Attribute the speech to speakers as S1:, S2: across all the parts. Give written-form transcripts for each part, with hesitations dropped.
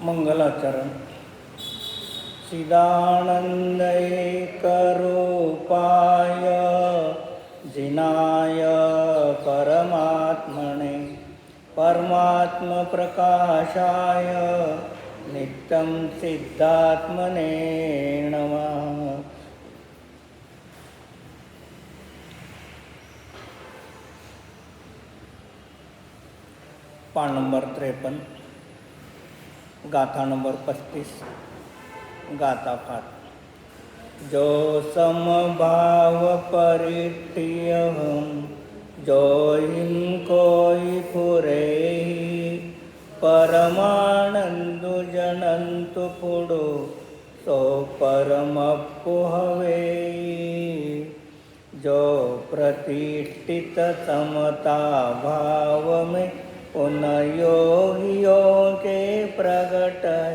S1: मंगलाचरण. चिदानंद एकरूपाय जिनाय परमात्मने परमात्मप्रकाशाय नित्यं सिद्धात्मने नमः. पान नंबर 53, गाथा नंबर 35. गाथा फात. जो समभाव परित्रियहं जो कोई फुरे परमानंदु जनंतु पुडो सो परमप्पु हवे. जो प्रतिष्ठित समता भाव में उन योगियों के प्रगट है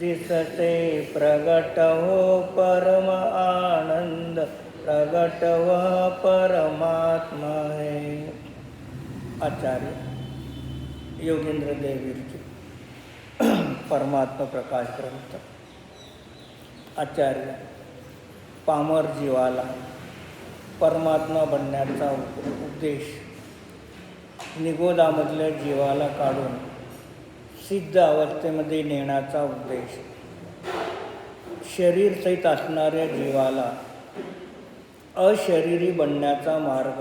S1: जिससे प्रगट हो परम आनंद प्रगट वह परमात्मा है. आचार्य योगेंद्र देववीरजी परमात्मा प्रकाश ग्रंथ. आचार्य पामर जीवाला परमात्मा बनण्याचा उद्देश, निगोदामधल्या जीवाला काढून सिद्ध अवस्थेमध्ये नेण्याचा उद्देश, शरीर सहित असणाऱ्या जीवाला अशरीरी बनण्याचा मार्ग,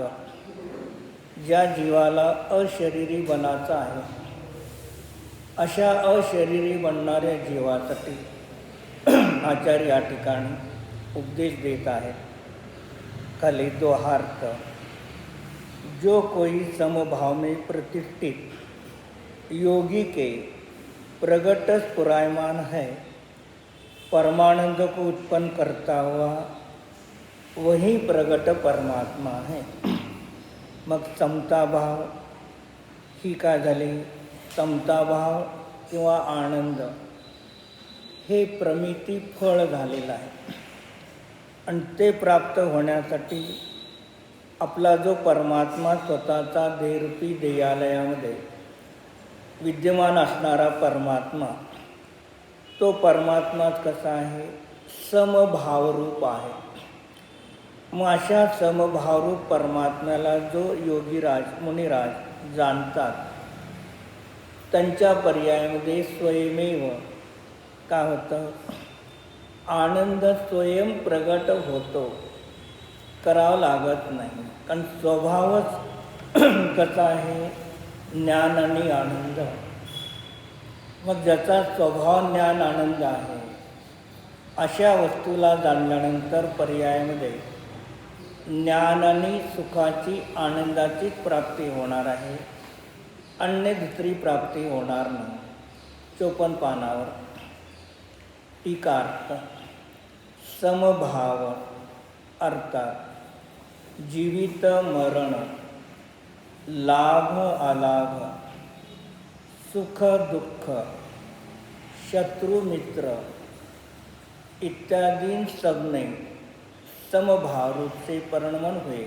S1: ज्या जीवाला अशरीरी बनायचा आहे अशा अशरीरी बनणाऱ्या जीवासाठी आचार्य या ठिकाणी उपदेश देत आहेत. खाली दोहार्थ. जो कोई समभाव में प्रतिष्ठित योगी के प्रगट स्फुरायमान है, परमानंद को उत्पन्न करता हुआ वही प्रगट परमात्मा है. मग समता भाव ही काय झाली? समता भाव किंवा आनंद हे प्रमिती फळ झालेलं आहे आणि ते प्राप्त होण्यासाठी आपला जो परमात्मा स्वतःचा देहरूपी देहालयामध्ये विद्यमान असणारा परमात्मा, तो परमात्माच कसा आहे? समभावरूप आहे. मग अशा समभावरूप परमात्म्याला जो योगीराज मुनिराज जाणतात, त्यांच्या पर्यायामध्ये स्वयमेव काय होतं? आनंद स्वयं प्रगट होतो, करावं लागत नाही. कारण स्वभावच कसा आहे? ज्ञान आणि आनंद. मग ज्याचा स्वभाव ज्ञान आनंद आहे अशा वस्तूला जाणल्यानंतर पर्यायामध्ये ज्ञान आणि सुखाची आनंदाची प्राप्ती होणार आहे, अन्य दुसरी प्राप्ती होणार नाही. 54 पानावर टीकार्थ. समभाव अर्थात जीवित मरण, लाभ अलाभ, सुख दुःख, शत्रु मित्र इत्यादि सबने समभाव रूप से परिणमन हुए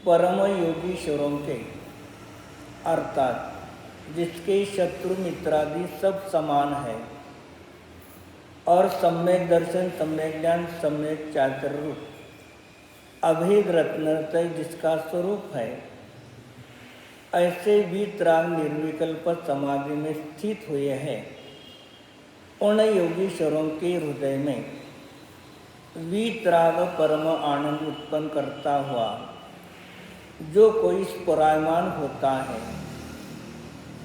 S1: परम योगीश्वरों के, अर्थात जिसके शत्रु मित्रादि सब समान है और सम्यक दर्शन, सम्यक ज्ञान, सम्यक चातुर्य रूप अभेद रत्न तय जिसका स्वरूप है, ऐसे वीतराग निर्विकल्प समाधि में स्थित हुए हैं. उन योगीश्वरों के हृदय में वीतराग परम आनंद उत्पन्न करता हुआ जो कोई स्फुरायमान होता है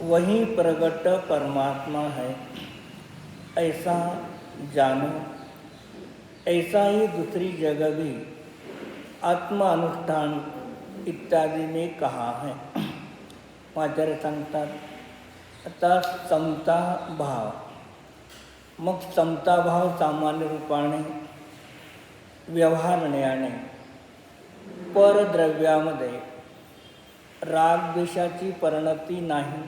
S1: वही प्रगट परमात्मा है, ऐसा जानो. ऐसा ही दूसरी जगह भी आत्म अनुष्ठान इत्यादि में कहा है. आचार्य सांगतात आता समता भाव. मग समता भाव सामान्य रूपाने व्यवहारण्याने परद्रव्यामध्ये रागद्वेषाची परिणती नाही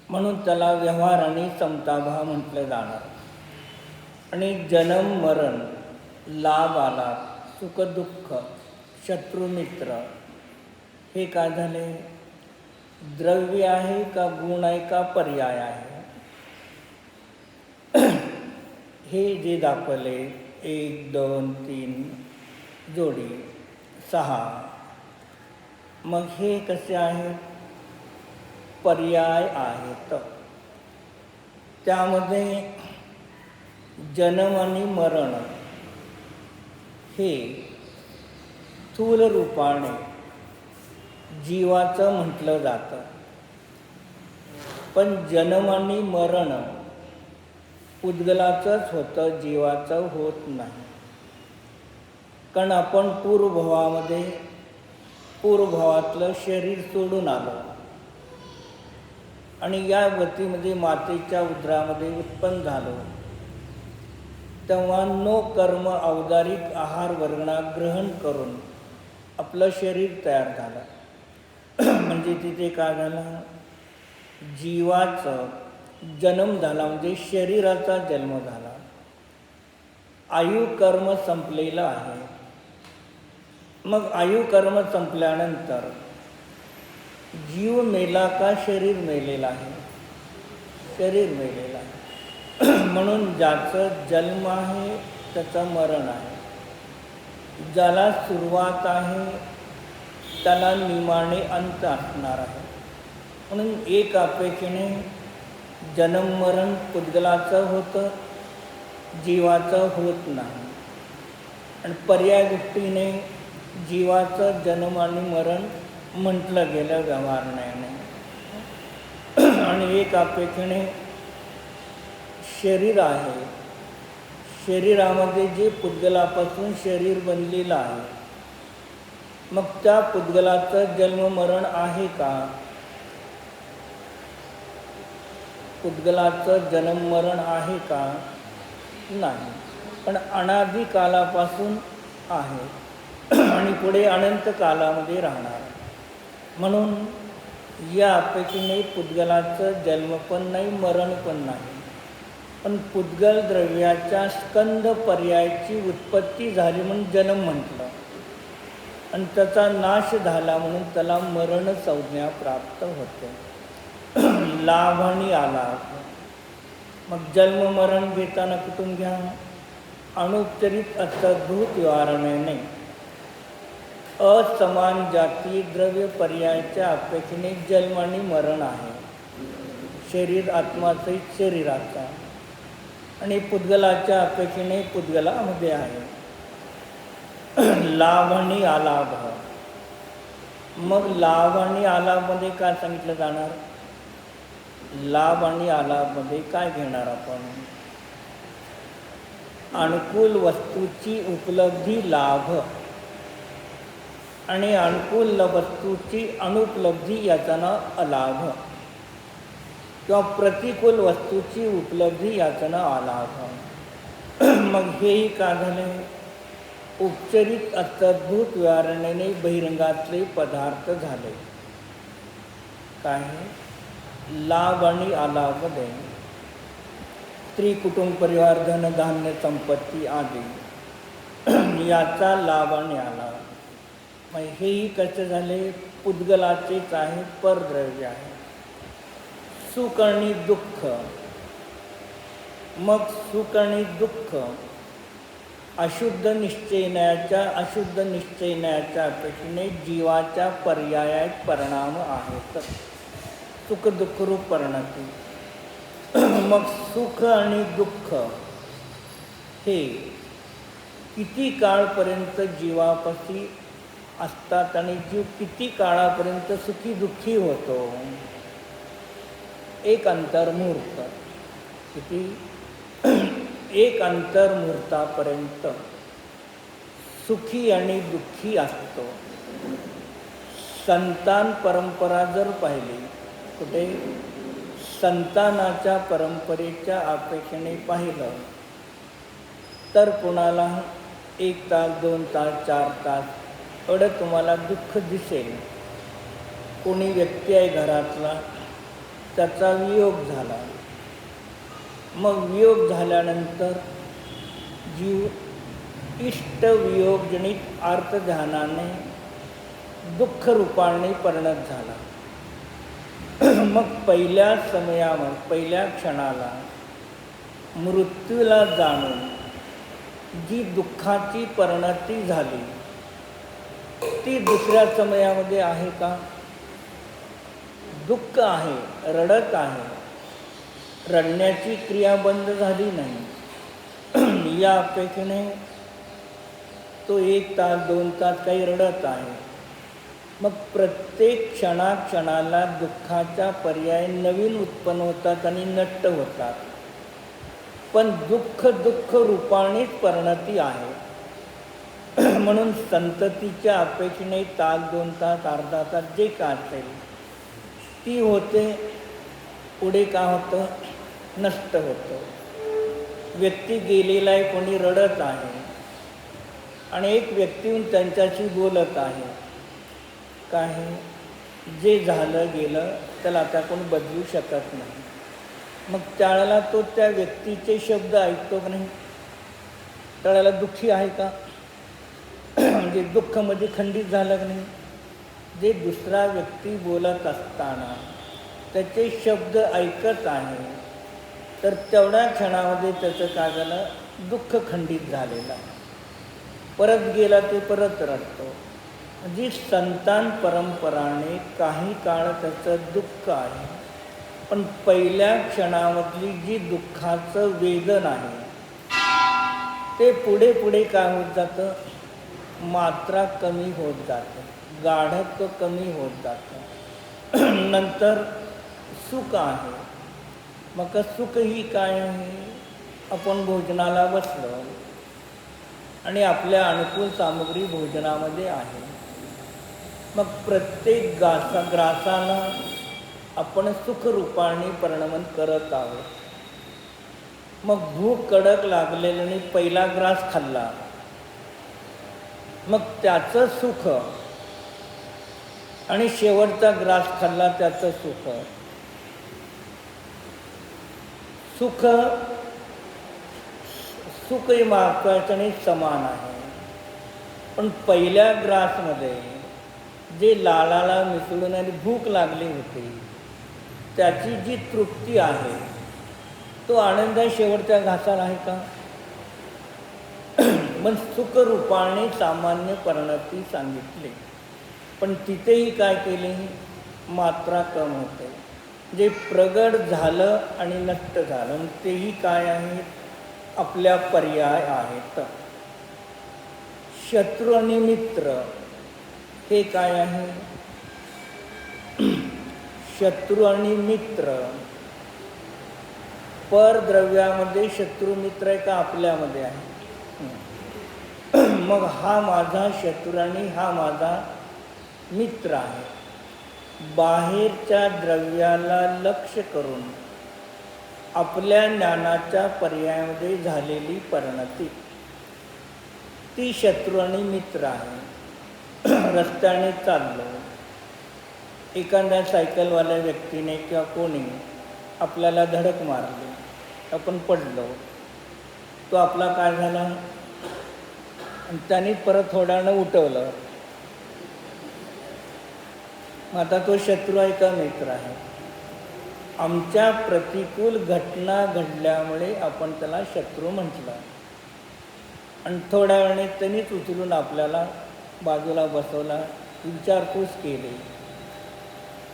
S1: म्हणून त्याला व्यवहार आणि समताभाव म्हटलं जाणार. आणि जन्म मरण, लाभ आलाभ, सुख दुःख, शत्रुमित्र हे काय झाले? द्रव्य आहे का गुण आहे का पर्याय आहे? हे जे दाखवले 1 2 3 जोडी 6, मग हे कसे आहेत? पर्याय आहेत. त्यामध्ये जन्म आणि मरण हे स्थूल रूपाने जीवाचं म्हटलं जातं, पण जन्म आणि मरण पुद्गलाचंच होतं, जीवाचं होत नाही. कारण आपण पूर्वभावातलं शरीर सोडून आलो आणि या गतीमध्ये मातेच्या उदरामध्ये उत्पन्न झालो, तेव्हा नो कर्म औदारिक आहार वर्गणा ग्रहण करून आपलं शरीर तयार झालं. म्हणजे तिथे काय झालं? जीवाचं जन्म झाला, म्हणजे शरीराचा जन्म झाला. आयुकर्म संपलेलं आहे. मग आयुकर्म संपल्यानंतर जीव मेला का शरीर मेलेला आहे? शरीर मेलेला आहे. म्हणून ज्याचं जन्म आहे त्याचं मरण आहे. ज्याला सुरुवात आहे त्याला निमाणे अंत असणार आहे. म्हणून एक अपेक्षेने जन्म मरण पुद्गलाचं होतं, जीवाचं होत नाही. आणि पर्याय गोष्टीने जीवाचं जन्म आणि मरण म्हटलं गेलं व्यवहाराने. आणि एक अपेक्षेने शरीर आहे, शरीरामध्ये जे पुद्गलापासून शरीर बनलेलं आहे, मग त्या पुद्गलाचं जन्म मरण आहे का? पुद्गलाचं जन्म मरण आहे का? नाही. पण अनादी कालापासून आहे आणि पुढे अनंत कालामध्ये राहणार. म्हणून या अपेक्षेने पुद्गलाचं जन्म पण नाही, मरण पण नाही. पण पुद्गल द्रव्याच्या स्कंद पर्यायाची उत्पत्ती झाली म्हणून जन्म म्हटलं, आणि त्याचा नाश झाला म्हणून त्याला मरण संज्ञा प्राप्त होते. लाभ आणि अलाभ. मग जन्म मरण घेताना कुठून घ्या? अनुपचरित अर्थभूत व्यवहाराने असमान जाती द्रव्य पर्यायाच्या अपेक्षेने जन्म आणि मरण आहे. शरीर आत्मासहित शरीराचा, आणि पुद्गलाच्या अपेक्षेने पुद्गलामध्ये आहे. लाभ आणि अलाभ. मग लाभ आणि अलाभमध्ये काय सांगितलं जाणार? लाभ आणि अलाभमध्ये काय घेणार आपण? अनुकूल वस्तूची उपलब्धी लाभ आणि अनुकूल वस्तूची अनुपलब्धी याचा नाव अलाभ, किंवा प्रतिकूल वस्तूची उपलब्धी याचं नाव अलाभ. मग हेही का झाले? उपचरित अर्थभूत व्यवहाराने बहिरंगातले पदार्थ झाले. काय? लाभ आणि अलाभमध्ये स्त्री, कुटुंब, परिवार, धन, धान्य, संपत्ती आदी याचा लाभ आणि अलाभ. मग हेही कसे झाले? पुद्गलाचेच आहे, परद्रव्य आहे. सुख आणि दुःख. मग सुख आणि दुःख अशुद्ध निश्चयनाच्या अपेक्षेने जीवाच्या पर्यायात परिणाम आहेत. सुख दुःख रूप परिणती. मग सुख आणि दुःख हे किती काळपर्यंत जीवापाशी असतात आणि जीव किती काळापर्यंत सुखी दुःखी होतो? एक अंतर्मुहूर्त. किती? एक अंतर्मुहूर्तापर्यंत सुखी आणि दुःखी असतो. संतान परंपरा जर पाहिली, कुठे संतानाच्या परंपरेच्या अपेक्षेने पाहिलं तर कुणाला 1 तास 2 तास 4 तास एवढं तुम्हाला दुःख दिसेल. कोणी व्यक्ती आहे घरातला, त्याचा वियोग झाला. मग वियोग झाल्यानंतर जीव इष्टवियोगजनित अर्थध्यानाने दुःख रूपाने परिणत झाला. मग पहिल्या क्षणाला मृत्यूला जाणून जी दुःखाची परिणती झाली ती दुसऱ्या समयामध्ये आहे का? दुःख आहे, रडत आहे, रडण्याची क्रिया बंद झाली नाही. या अपेक्षेने तो 1 तास 2 तास काही रडत आहे. मग प्रत्येक क्षणाक्षणाला दुःखाचा पर्याय नवीन उत्पन्न होतात आणि नष्ट होतात. पण दुःख दुःख रूपानेच परिणती आहे. म्हणून संततीच्या अपेक्षेने तास 2 तास अर्धा तास जे काय असेल ती होते, पुढे का होतं? नष्ट होतं. व्यक्ती गेलेला आहे, कोणी रडत आहे आणि एक व्यक्ती त्यांच्याशी बोलत आहे. काय जे झालं गेलं त्याला आता कोण बदलू शकत नाही. मग त्यावेळेला तो त्या व्यक्तीचे शब्द ऐकतो की नाही? त्यावेळेला दुःखी आहे का? म्हणजे दुःखामध्ये खंडित झालं की नाही? जे दुसरा व्यक्ती बोलत असताना त्याचे शब्द ऐकत आहे तर तेवढ्या क्षणामध्ये त्याचं काय झालं? दुःख खंडित झालेलं आहे. परत गेला ते परत रडतो. जी संतान परंपराने काही काळ त्याचं दुःख आहे, पण पहिल्या क्षणामधली जी दुःखाचं वेदन आहे ते पुढे पुढे काय होत जातं? मात्रा कमी होत जातं, गाढत्व कमी होत जातं. नंतर सुख आहे. मग सुख ही काय आहे? आपण भोजनाला बसलो आणि आपल्या अनुकूल सामग्री भोजनामध्ये आहे. मग प्रत्येक ग्रासाला आपण सुखरूपाने परिणमन करत आहोत. मग भूक कडक लागलेल्याने पहिला ग्रास खाल्ला, मग त्याचं सुख, आणि शेवटचा ग्रास खाल्ला त्याचं सुख. सुख सुखही महत्त्वाचं आणि समान आहे. पण पहिल्या ग्रासमध्ये जे लाळाला मिसळून आणि भूक लागली होती त्याची जी तृप्ती आहे तो आनंद शेवटच्या घासाला आहे का? मग सुखरूपाने सामान्य परिणती सांगितली, पण तिथेही काय केले? मात्रा कम होते. जे प्रगट झालं आणि नष्ट झालं तेही काय आहेत? आपल्या पर्याय आहेत. शत्रू आणि मित्र हे काय आहे? शत्रू आणि मित्र परद्रव्यामध्ये शत्रू मित्र आहे का आपल्यामध्ये आहे? मग हा माझा शत्रू आणि हा माझा मित्र आहे. बाहेरच्या द्रव्याला लक्ष करून आपल्या ज्ञानाच्या पर्यायामध्ये झालेली परिणती ती शत्रू आणि मित्र आहे. रस्त्याने चाललो, एखाद्या सायकलवाल्या व्यक्तीने किंवा कोणी आपल्याला धडक मारली, आपण पडलो, तो आपला काय झाला? आणि त्याने परत थोड्यानं उठवलं. मग आता तो शत्रू आहे का मित्र आहे? आमच्या प्रतिकूल घटना घडल्यामुळे आपण त्याला शत्रू म्हटलं आणि थोड्या वेळाने त्यांनीच उचलून आपल्याला बाजूला बसवला, विचारपूस केली,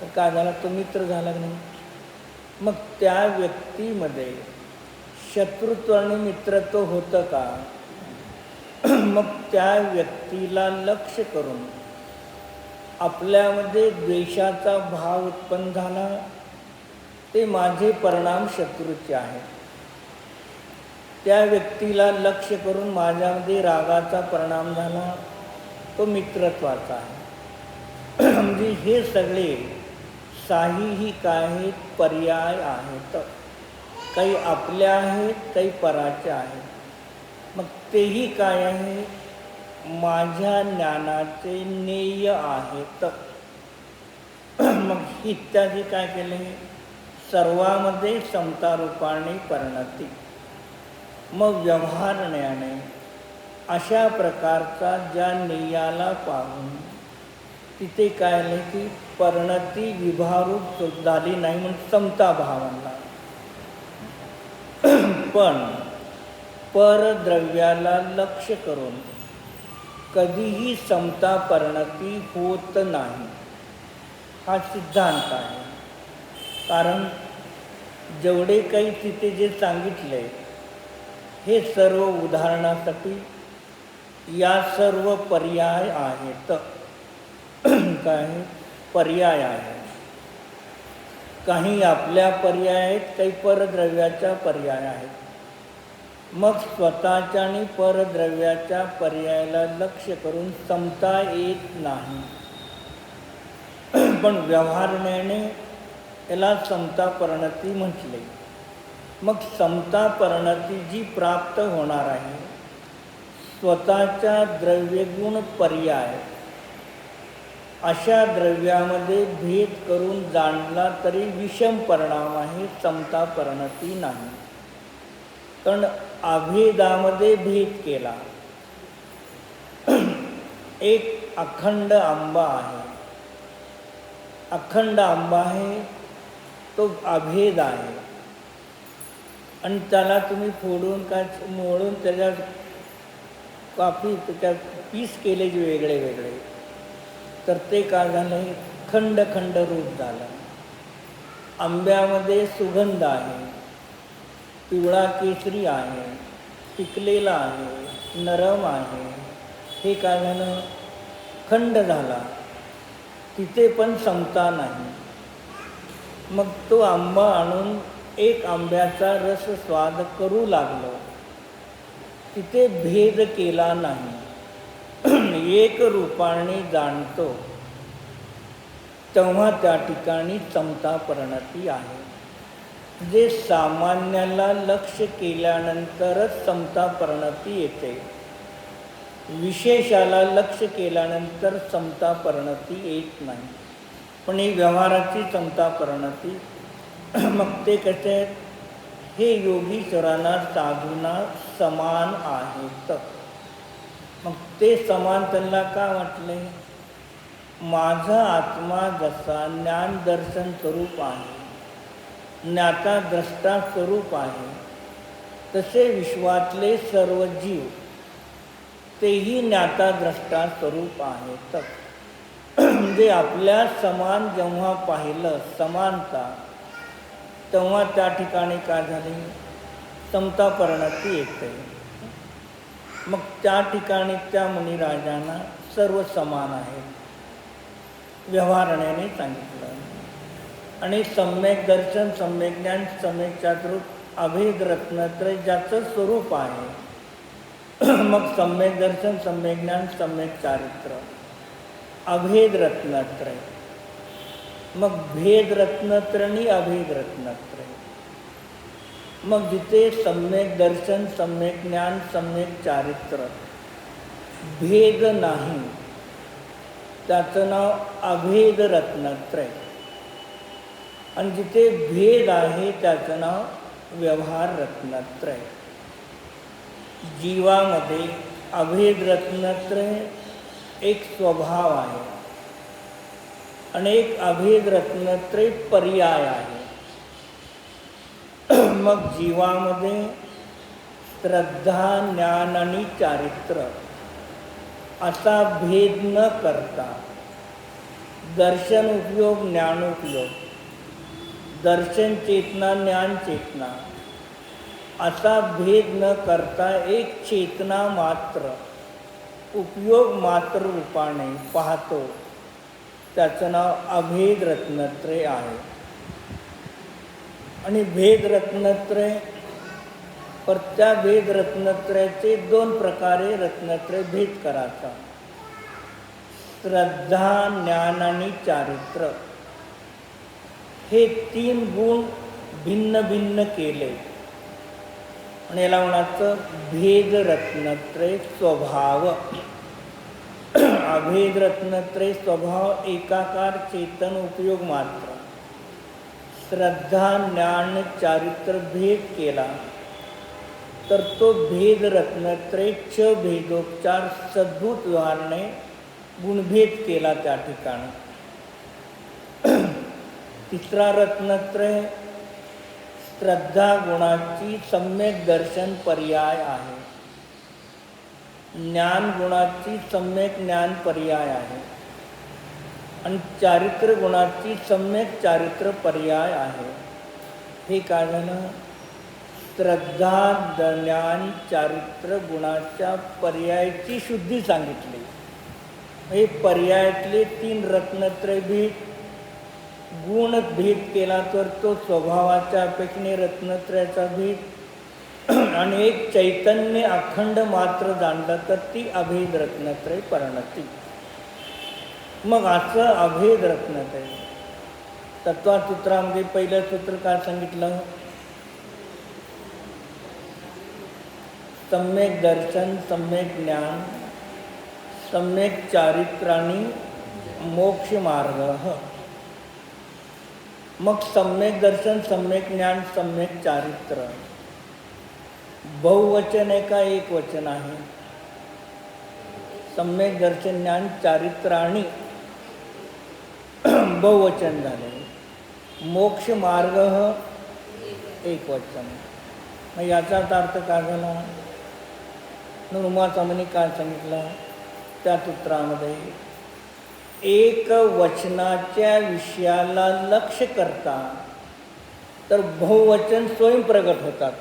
S1: तर काय झाला? तो मित्र झाला नाही. मग त्या व्यक्तीमध्ये शत्रुत्व आणि मित्रत्व होतं का? मग त्या व्यक्तीला लक्ष करून आपल्यामध्ये द्वेषाचा भाव उत्पन्न झाला, ते माझे परिणाम शत्रूचे आहेत. त्या व्यक्तीला लक्ष करून माझ्यामध्ये रागाचा परिणाम झाला, तो मित्रत्वाचा आहे. म्हणजे हे सगळे साहीही काय आहेत? पर्याय आहेत. काही आपल्या आहेत, काही पराच्या आहेत. मग तेही काय आहे? माझ्या ज्ञानाचे नेय आहेत. मग इत्यादी काय केले? सर्वामध्ये समतारूपाने परिणती. मग व्यवहारण्याने अशा प्रकारचा ज्या नेयाला पाहून तिथे काय आले की परिणती विभारूप झाली नाही, म्हणून समता भावांना पण परद्रव्याला लक्ष्य करून कधीही समता परिणती होत नाही, हा सिद्धांत आहे. कारण जेवढे काही तिथे जे सांगितले हे सर्व उदाहरणासाठी या सर्व पर्याय आहेत. काय पर्याय आहे, काही आपल्या पर्याय आहेत, काही परद्रव्याच्या पर्याय आहेत. मग स्वतःच्या आणि परद्रव्याच्या पर्यायाला लक्ष्य करून समता येत नाही. पण व्यवहारण्याने याला समता परिणती म्हटले. मग समता परिणती जी प्राप्त होणार आहे, स्वतःच्या द्रव्यगुण पर्याय अशा द्रव्यामध्ये भेद करून जाणला तरी विषम परिणाम आहे, समता परिणती नाही. कारण अभेदामध्ये भेद केला. एक अखंड आंबा आहे, अखंड आंबा आहे तो अभेद आहे, आणि त्याला तुम्ही फोडून काय मोडून त्याच्यात काफी त्याच्यात पीस केले जे वेगळे वेगळे, तर ते काय झालं, खंड खंड रूप झालं. आंब्यामध्ये सुगंध आहे, पिवळा केसरी आहे, पिकलेला आहे, नरम आहे, हे काय झालं, खंड झाला. तिथे पण समता नाही. मग तो आंबा आणून एक आंब्याचा रस स्वाद करू लागलो, तिथे भेद केला नाही. एक रूपाने जाणतो तेव्हा त्या ठिकाणी समता परिणती आहे. जे सामान्याला लक्ष्य केल्यानंतरच समता परिणती येते, विशेषाला लक्ष्य केल्यानंतर समता परिणती येत नाही. पण ही व्यवहाराची समता परिणती. मग ते कसे आहेत, हे योगीश्वरांना साधूंना समान आहेत. मग ते समान त्यांना का म्हटले, माझा आत्मा जसा ज्ञान दर्शन स्वरूप आहे, ज्ञाता द्रष्टा स्वरूप आहे, तसे विश्वातले सर्व जीव तेही ज्ञाता द्रष्टा स्वरूप आहेत. म्हणजे आपल्या समान जेव्हा पाहिलं समानता, तेव्हा त्या ठिकाणी काय झाली, समता परिणती येते. मग त्या ठिकाणी त्या मुनिराजांना सर्व समान आहे, व्यवहारण्याने सांगितलं. आणि सम्यक दर्शन, सम्यक ज्ञान, सम्यक चातुर्य, अभेद रत्नत्रय ज्याचं स्वरूप आहे. मग सम्यक दर्शन, सम्यक ज्ञान, सम्यक चारित्र्य, अभेद रत्नत्रय. मग भेद रत्नत्रय आणि अभेद रत्नत्रय. मग जिथे सम्यक दर्शन, सम्यक ज्ञान, सम्यक चारित्र्य, भेद नाही, त्याचं नाव अभेद रत्नत्रय. आणि जिथे भेद आहे त्याचं नाव व्यवहार रत्नत्रय. जीवामध्ये अभेद रत्नत्रय एक स्वभाव आहे, आणि एक अभेद रत्नत्रय पर्याय आहे. मग जीवामध्ये श्रद्धा, ज्ञान आणि चारित्र्य असा भेद न करता, दर्शन उपयोग, ज्ञान उपयोग, दर्शन चेतना, ज्ञान चेतना असा भेद न करता एक चेतना मात्र, उपयोग मात्र रूपाने पाहतो, त्याचं नाव अभेद रत्नत्रय आहे. आणि भेद रत्नत्रय, पर त्या भेद रत्नत्रयाचे दोन प्रकारे रत्नत्रय भेद करायचा, श्रद्धा, ज्ञान आणि चारित्र्य. हे तीन गुण भिन्न भिन्न केले आणि याला म्हणायचं भेद रत्नत्रय स्वभाव. अभेद रत्नत्रय स्वभाव एकाकार, चेतन, उपयोग मात्र. श्रद्धा, ज्ञान, चारित्र्य भेद केला तर तो भेद रत्नत्रय च भेदोपचार सद्भूत व्यवहाराने गुणभेद केला त्या ठिकाणी. तिसरा रत्नत्रय श्रद्धा गुणाची सम्यक दर्शन पर्याय आहे, ज्ञान गुणाची सम्यक ज्ञान पर्याय आहे आणि चारित्र गुणाची सम्यक चारित्र पर्याय आहे. हे काय झालं? श्रद्धा ज्ञान चारित्र गुणाच्या पर्यायाची शुद्धी सांगितली. हे पर्यायातले 3 रत्नत्रय भेद, गुण भेद केला तर तो स्वभावाच्या अपेक्षेने रत्नत्रयाचा भेद आणि एक चैतन्य अखंड मात्र जाणलं तर ती अभेद रत्नत्रय परिणती. मग असं अभेद रत्नत्रय तत्वसूत्रामध्ये पहिलं सूत्र काय सांगितलं? सम्यक दर्शन, सम्यक ज्ञान, सम्यक चारित्र आणि मोक्ष मार्ग. मग सम्यक दर्शन, सम्यक ज्ञान, सम्यक चारित्र बहुवचन आहे का एक वचन आहे? सम्यक दर्शन, ज्ञान, चारित्र आणि बहुवचन झाले. मोक्ष मार्ग एक वचन. मग याचाच अर्थ काय झाला? उमाचामणी काय सांगितलं त्या सूत्रामध्ये? एक वचनाच्या विषयाला लक्ष करता तर बहुवचन स्वयं प्रगट होतात.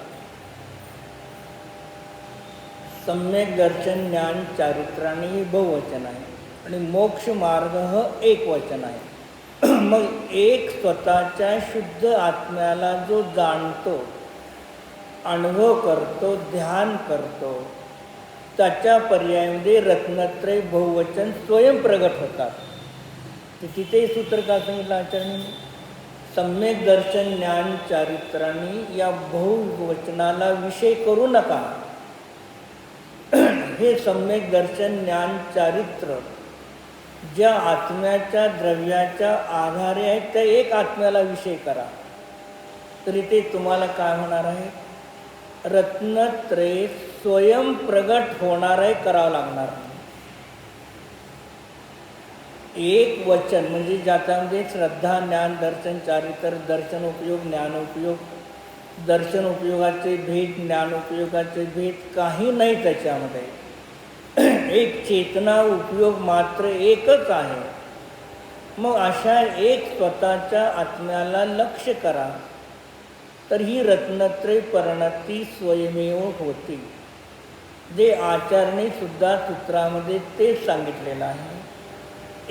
S1: सम्यक दर्शन, ज्ञान, चारित्र आणि हे बहुवचन आहे आणि मोक्ष मार्ग एक वचन आहे. मग एक स्वतःच्या शुद्ध आत्म्याला जो जाणतो, अनुभव करतो, ध्यान करतो, त्याच्या पर्यायामध्ये रत्नत्रय बहुवचन स्वयं प्रगट होतात. तिथे सूत्र का सांगितलं आचार्यांनी? सम्यक दर्शन, ज्ञान, चारित्रांनी या बहुवचनाला विषय करू नका. हे सम्यक दर्शन, ज्ञान, चारित्र ज्या आत्म्याच्या द्रव्याच्या आधारे आहेत त्या एक आत्म्याला विषय करा. तरी ते तुम्हाला काय होणार आहे? रत्नत्रय स्वयं प्रगट होणार आहे, करावं लागणार. एक वचन म्हणजे ज्याच्यामध्ये श्रद्धा, ज्ञान, दर्शन, चारित्र, दर्शन उपयोग, ज्ञान उपयोग, दर्शन उपयोगाचे भेद, ज्ञान उपयोगाचे भेद काही नाही त्याच्यामध्ये. एक चेतना उपयोग मात्र एकच आहे. मग अशा एक स्वतःच्या आत्म्याला लक्ष करा तर ही रत्नत्रय परिणती स्वयमेव होती. जे आचार्यांनी सुद्धा सूत्रामध्ये तेच सांगितलेलं आहे.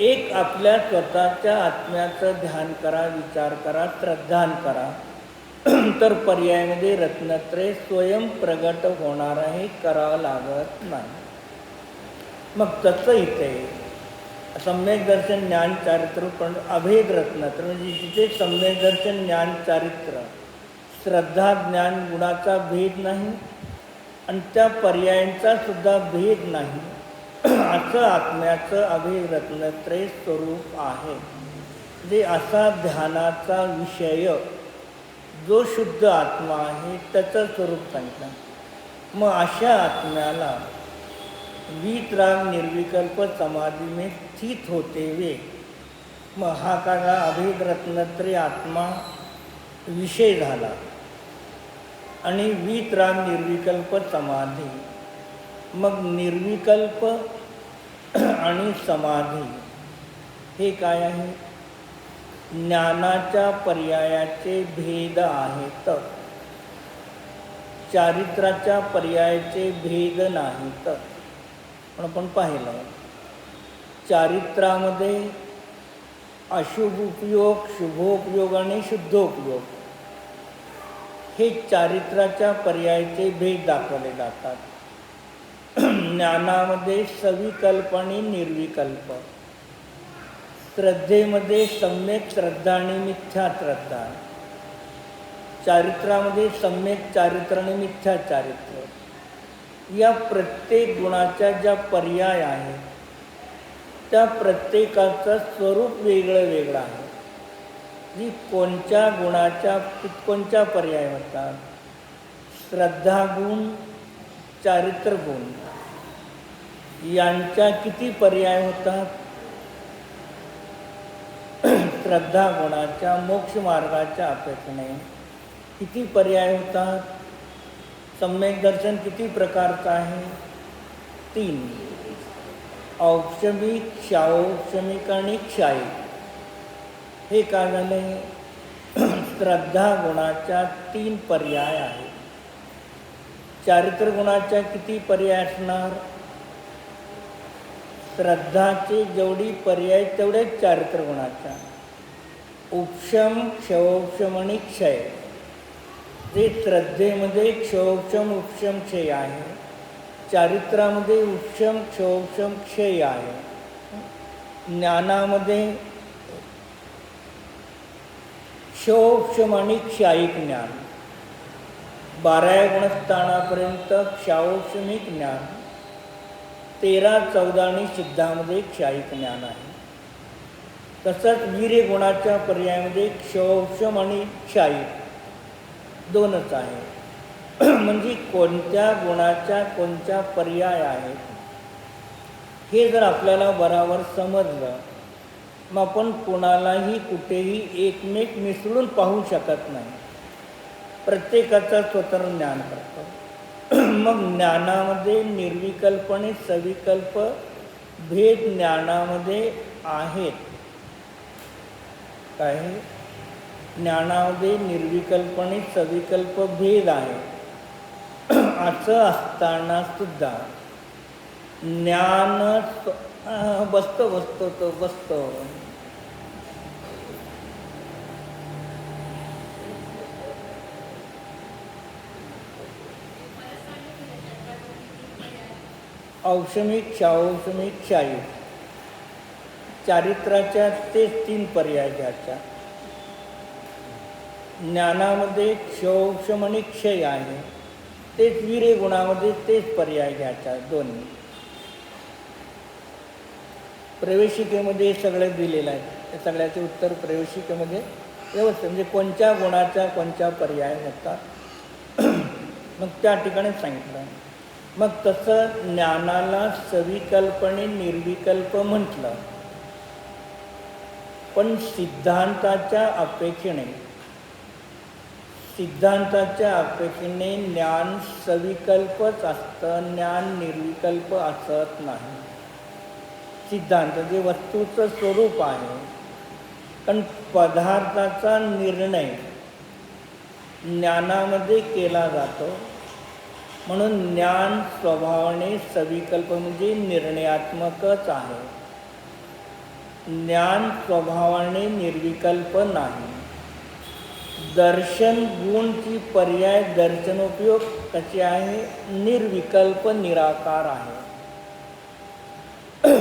S1: एक आपल्या स्वतःच्या आत्म्याचं ध्यान करा, विचार करा, श्रद्धान करा तर पर्यायामध्ये रत्नत्रय स्वयं प्रगट होणार आहे, करावं लागत नाही. मग तसं इथे सम्यक दर्शन, ज्ञान, चारित्र पण अभेद रत्नत्र म्हणजे जिथे सम्यक दर्शन, ज्ञान, चारित्र, श्रद्धा, ज्ञान गुणाचा भेद नाही आणि त्या पर्यायांचा सुद्धा भेद नाही, असं आत्म्याचं अभेद रत्नत्रय स्वरूप आहे. जे असा ध्यानाचा विषय जो शुद्ध आत्मा आहे त्याचं स्वरूप सांगितलं. मग अशा आत्म्याला वीतराग निर्विकल्प समाधी में स्थित होते हुए मग हा काळा अभेद रत्नत्रय आत्मा विषय झाला आणि वीतराग निर्विकल्प समाधी. मग निर्विकल्प आणि समाधी हे काय आहे? ज्ञानाच्या पर्यायाचे भेद आहेत, चारित्राच्या पर्यायाचे भेद नाहीत. पण आपण पाहिलं चारित्रामध्ये अशुभ उपयोग, शुभोपयोग आणि शुद्धोपयोग हे चारित्राच्या पर्यायाचे भेद दाखवले जातात. ज्ञानामध्ये सविकल्प आणि निर्विकल्प, श्रद्धेमध्ये सम्यक श्रद्धा आणि मिथ्या श्रद्धा, चारित्रामध्ये सम्यक चारित्र आणि मिथ्या चारित्र. या प्रत्येक गुणाच्या ज्या पर्याय आहेत त्या प्रत्येकाचं स्वरूप वेगळं वेगळं आहे. जी कोणत्या गुणाच्या कोणत्या पर्याय होतात? श्रद्धा गुण, चारित्र गुण यांच्या किती पर्याय होतात? श्रद्धा गुणाच्या मोक्ष मार्गाच्या अपेक्षेने किती पर्याय होतात? सम्यक दर्शन किती प्रकारचं आहे? 3. औक्षमिक, क्षाऔक्षमिक आणि क्षायिक. हे काय झाले? श्रद्धा गुणाच्या 3 पर्याय आहेत. चारित्र गुणाच्या किती पर्याय असणार? श्रद्धाचे जेवढी पर्याय तेवढेच चारित्र गुणाच्या. उपशम, क्षयोक्षम आणि क्षय. जे श्रद्धेमध्ये क्षयोक्षम उपशम क्षय आहे, चारित्रामध्ये उपशम क्षयोक्षम क्षय आहे, ज्ञानामध्ये क्षयोक्षम आणि क्षायिक ज्ञान. 12 गुणस्थानापर्यंत क्षाओक्षमिक ज्ञान, 13, 14 आणि सिद्धामध्ये क्षायिक ज्ञान आहे. तसंच वीर्य गुणाच्या पर्यायामध्ये क्षयोक्षम आणि क्षायिक 2च आहे. म्हणजे कोणत्या गुणाच्या कोणत्या पर्याय आहेत हे जर आपल्याला बरोबर समजलं, मग आपण कोणालाही कुठेही एकमेक मिसळून पाहू शकत नाही. प्रत्येकाचं स्वतंत्र ज्ञान करतो. मग ज्ञानामध्ये निर्विकल्प आणि सविकल्प भेद ज्ञानामध्ये आहेत. काय? ज्ञानामध्ये निर्विकल्प आणि सविकल्प भेद आहे. असं असताना सुद्धा ज्ञान बसतो. औक्षमिक, क्षाऔक्षमिक, क्षायिक. चारित्राच्या तेच 3 पर्याय घ्यायच्या. ज्ञानामध्ये क्षयोक्षम आणि क्षय आहे, तेच वीर्य गुणामध्ये तेच पर्याय घ्यायचा 2. प्रवेशिकेमध्ये सगळे दिलेलं आहे. त्या सगळ्याचे उत्तर प्रवेशिकेमध्ये व्यवस्थित, म्हणजे कोणत्या गुणाच्या कोणत्या पर्याय होतात मग त्या ठिकाणी सांगितलं. मग तसं ज्ञानाला सविकल्प आणि निर्विकल्प म्हटलं, पण सिद्धांताच्या अपेक्षेने ज्ञान सविकल्पच असतं, ज्ञान निर्विकल्प असत नाही. सिद्धांत जे वस्तूचं स्वरूप आहे, पण पदार्थाचा निर्णय ज्ञानामध्ये केला जातो. म्हणून ज्ञान स्वभावाने सविकल्प म्हणजे निर्णयात्मकच आहे. ज्ञान स्वभावाने निर्विकल्प नाही. दर्शन गुणची पर्याय दर्शनोपयोग कसे आहे? निर्विकल्प निराकार आहे.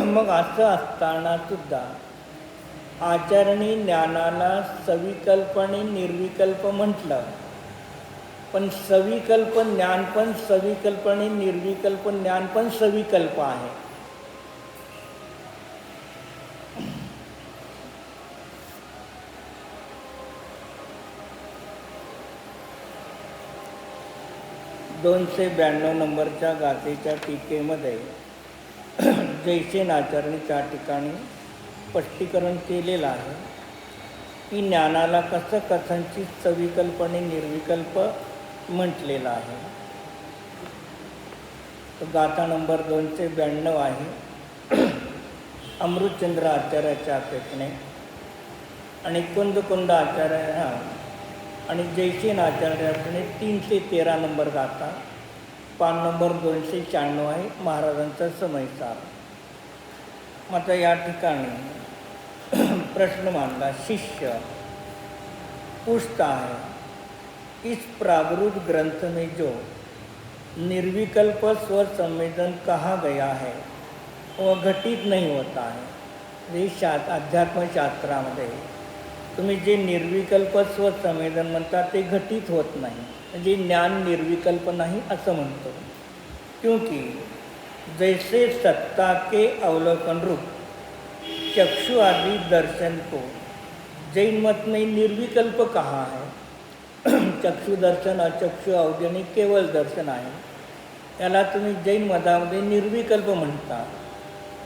S1: मग असं असताना सुद्धा आचरणी ज्ञानाला सविकल्प आणि निर्विकल्प म्हटलं, पण सविकल्प ज्ञान पण सविकल्प आणि निर्विकल्प ज्ञान पण सविकल्प आहे. (292 नंबरच्या गाथेच्या टीकेमध्ये जैसेनाचार्यांच्या ठिकाणी स्पष्टीकरण केलेलं आहे की ज्ञानाला कसं कथनचित सविकल्प आणि निर्विकल्प म्हटलेलं आहे. तर गाथा नंबर 292 आहे. अमृतचंद्र आचार्याच्या अपेक्षेने आणि कुंद आचार्य आणि जैसेन आचार्याने 313 नंबर गाथा, पान नंबर 296 आहे, महाराजांचा समयसार. मात्र या ठिकाणी प्रश्न मांडला. शिष्य पूछता है, इस प्रारूप ग्रंथ में जो निर्विकल्प स्व संवेदन कहा गया है वह घटित नहीं होता है. हे अध्यात्मशास्त्रामध्ये तुम्ही जे निर्विकल्प स्व संवेदन म्हणता ते घटित होत नाही, म्हणजे ज्ञान निर्विकल्प नाही असं म्हणतो. क्योंकि जैसे सत्ता के अवलोकन रूप चक्षु आदि दर्शन को जैन मत में निर्विकल्प कहा है. चक्षु दर्शन, अचक्षु अवगणी केवळ दर्शन आहे, याला तुम्ही जैन मतामध्ये निर्विकल्प म्हणता,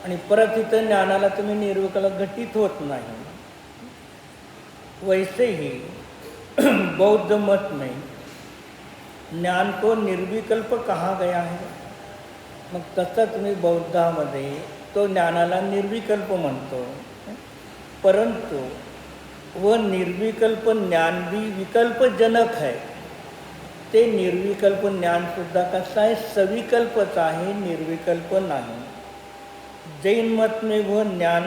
S1: आणि परत इथं ज्ञानाला तुम्ही निर्विकल्प घटित होत नाही. वैसे ही बौद्ध मत में ज्ञान को निर्विकल्प कहा गया है. मग तसं तुम्ही बौद्धामध्ये तो ज्ञानाला निर्विकल्प म्हणतो. परंतु वह निर्विकल्प ज्ञान भी विकल्पजनक है. ते निर्विकल्प ज्ञानसुद्धा कसं आहे, सविकल्पच आहे, निर्विकल्प नाही. जैन मत में वह ज्ञान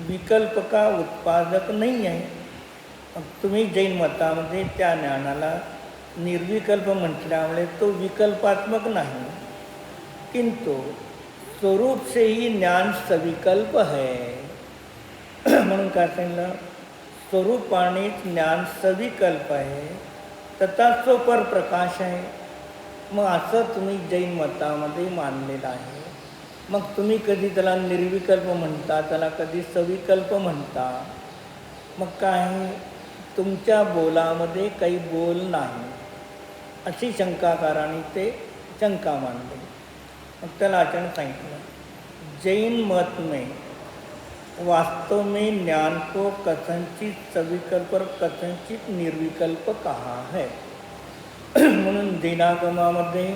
S1: विकल्प का उत्पादक नहीं है. तुम्ही जैन मतामध्ये त्या ज्ञानाला निर्विकल्प म्हटल्यामुळे तो विकल्पात्मक नाही, किंतु स्वरूप से ही ज्ञान सविकल्प है. म्हणून काय सांगितलं, स्वरूपानेच ज्ञान सविकल्प आहे तथा स्वपर प्रकाश आहे. मग असं तुम्ही जैन मतामध्ये मानलेलं आहे. मग तुम्ही कधी त्याला निर्विकल्प म्हणता, त्याला कधी सविकल्प म्हणता. मग काय, तुमच्या बोलामध्ये काही बोल नाही अशी शंकाकारांनी ते शंका मांडली. मग त्याला आचार्य सांगितलं, जैन मत में वास्तव में ज्ञान को कथनचित सविकल्प और कथनचित निर्विकल्प कहा है. म्हणून जैनागमामध्ये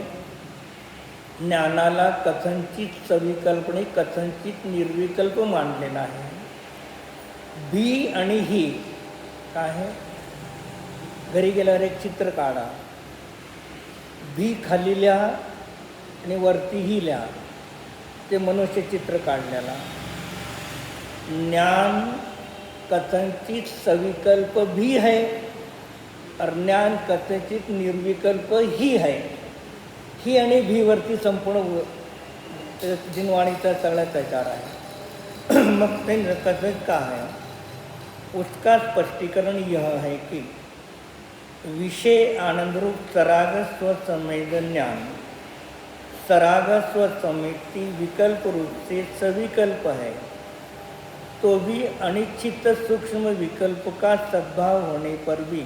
S1: ज्ञानाला कथनचित सविकल्पने कथनचित निर्विकल्प मानलेला आहे. भी आणि ही काय आहे, घरी गेल्यावर एक चित्र काढा, भी खाली लिहा आणि वरती ही लिहा, ते मनुष्य चित्र काढलेला. ज्ञान कथनचित सविकल्प भी है और ज्ञान कथनचित निर्विकल्प ही है. ही आणि भीवरती संपूर्ण जिनवाणीचा सगळा प्रचार आहे. मग ते कथन का है, उसका स्पष्टीकरण यह है कि विषय आनंद रूप सराग स्वसंवेदन ज्ञान, सराग स्वसंवेदी विकल्प रूप से सविकल्प है, तो भी अनिश्चित सूक्ष्म विकल्प का सद्भाव होने पर भी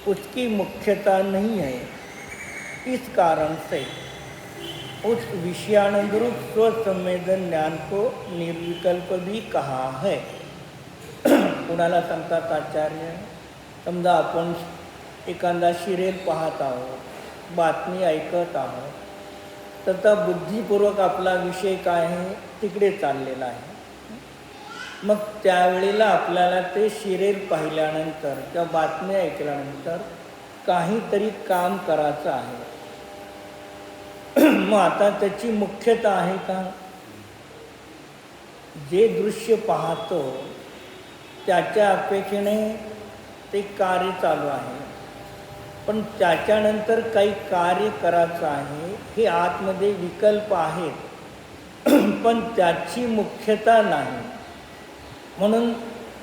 S1: उसकी मुख्यता नहीं है. इस कारण से उस विषयानंद रूप स्वसंवेदन ज्ञान को निर्विकल्प भी कहा है. कुणाला सांगतात आचार्य, समजा आपण एखादा सिरियल पाहत आहोत, बातमी ऐकत आहोत, तर त्या बुद्धिपूर्वक आपला विषय काय आहे तिकडे चाललेला आहे. मग त्यावेळेला आपल्याला ते सिरियल पाहिल्यानंतर किंवा बातमी ऐकल्यानंतर काहीतरी काम करायचं आहे. मग आता त्याची मुख्यता आहे का, जे दृश्य पाहतो त्याच्या अपेक्षेने ते कार्य चालू आहे, पण त्याच्यानंतर काही कार्य करायचं आहे, हे आतमध्ये विकल्प आहेत, पण त्याची मुख्यता नाही. म्हणून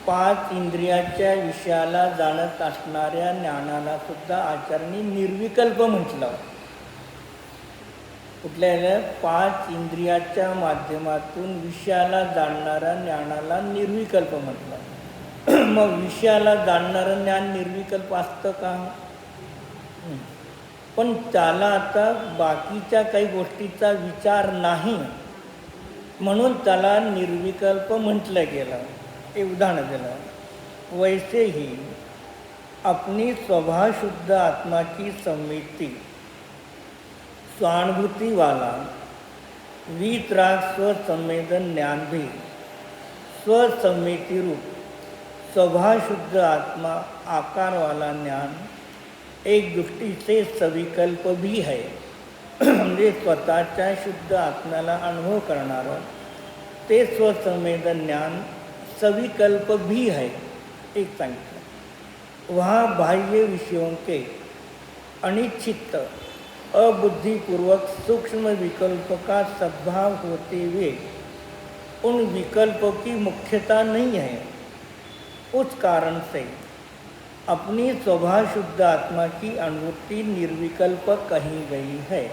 S1: 5 इंद्रियाच्या विषयाला जाणत असणाऱ्या ज्ञानाला सुद्धा आचार्यांनी निर्विकल्प म्हटलं. कुठल्या 5 इंद्रियाच्या माध्यमातून विषयाला जाणणाऱ्या ज्ञानाला निर्विकल्प म्हटलं. मग विषयाला जाणणारं ज्ञान निर्विकल्प असतं का, पण त्याला आता बाकीच्या काही गोष्टीचा विचार नाही म्हणून त्याला निर्विकल्प म्हटलं गेलं. हे उदाहरण दिलं. वैसे ही अपनी स्वभाव शुद्ध आत्मा की सम्मिति स्वानुभूति वाला वीतराग स्वसंवेदन ज्ञान भी स्वसम्मिति रूप स्वभाव शुद्ध आत्मा आकार वाला ज्ञान एक दृष्टि से सविकल्प भी है. म्हणजे स्वतःच्या शुद्ध आत्म्याला अनुभव करणारं ते स्वसंवेदन ज्ञान सविकल्प भी है. एक सांगितलं, वहाँ बाह्य विषयों के अनिश्चित अबुद्धिपूर्वक सूक्ष्म विकल्प का सद्भाव होते हुए उन विकल्पों की मुख्यता नहीं है. उस कारण से अपनी स्वभाव शुद्ध आत्मा की अनुभूति निर्विकल्प कही गई है.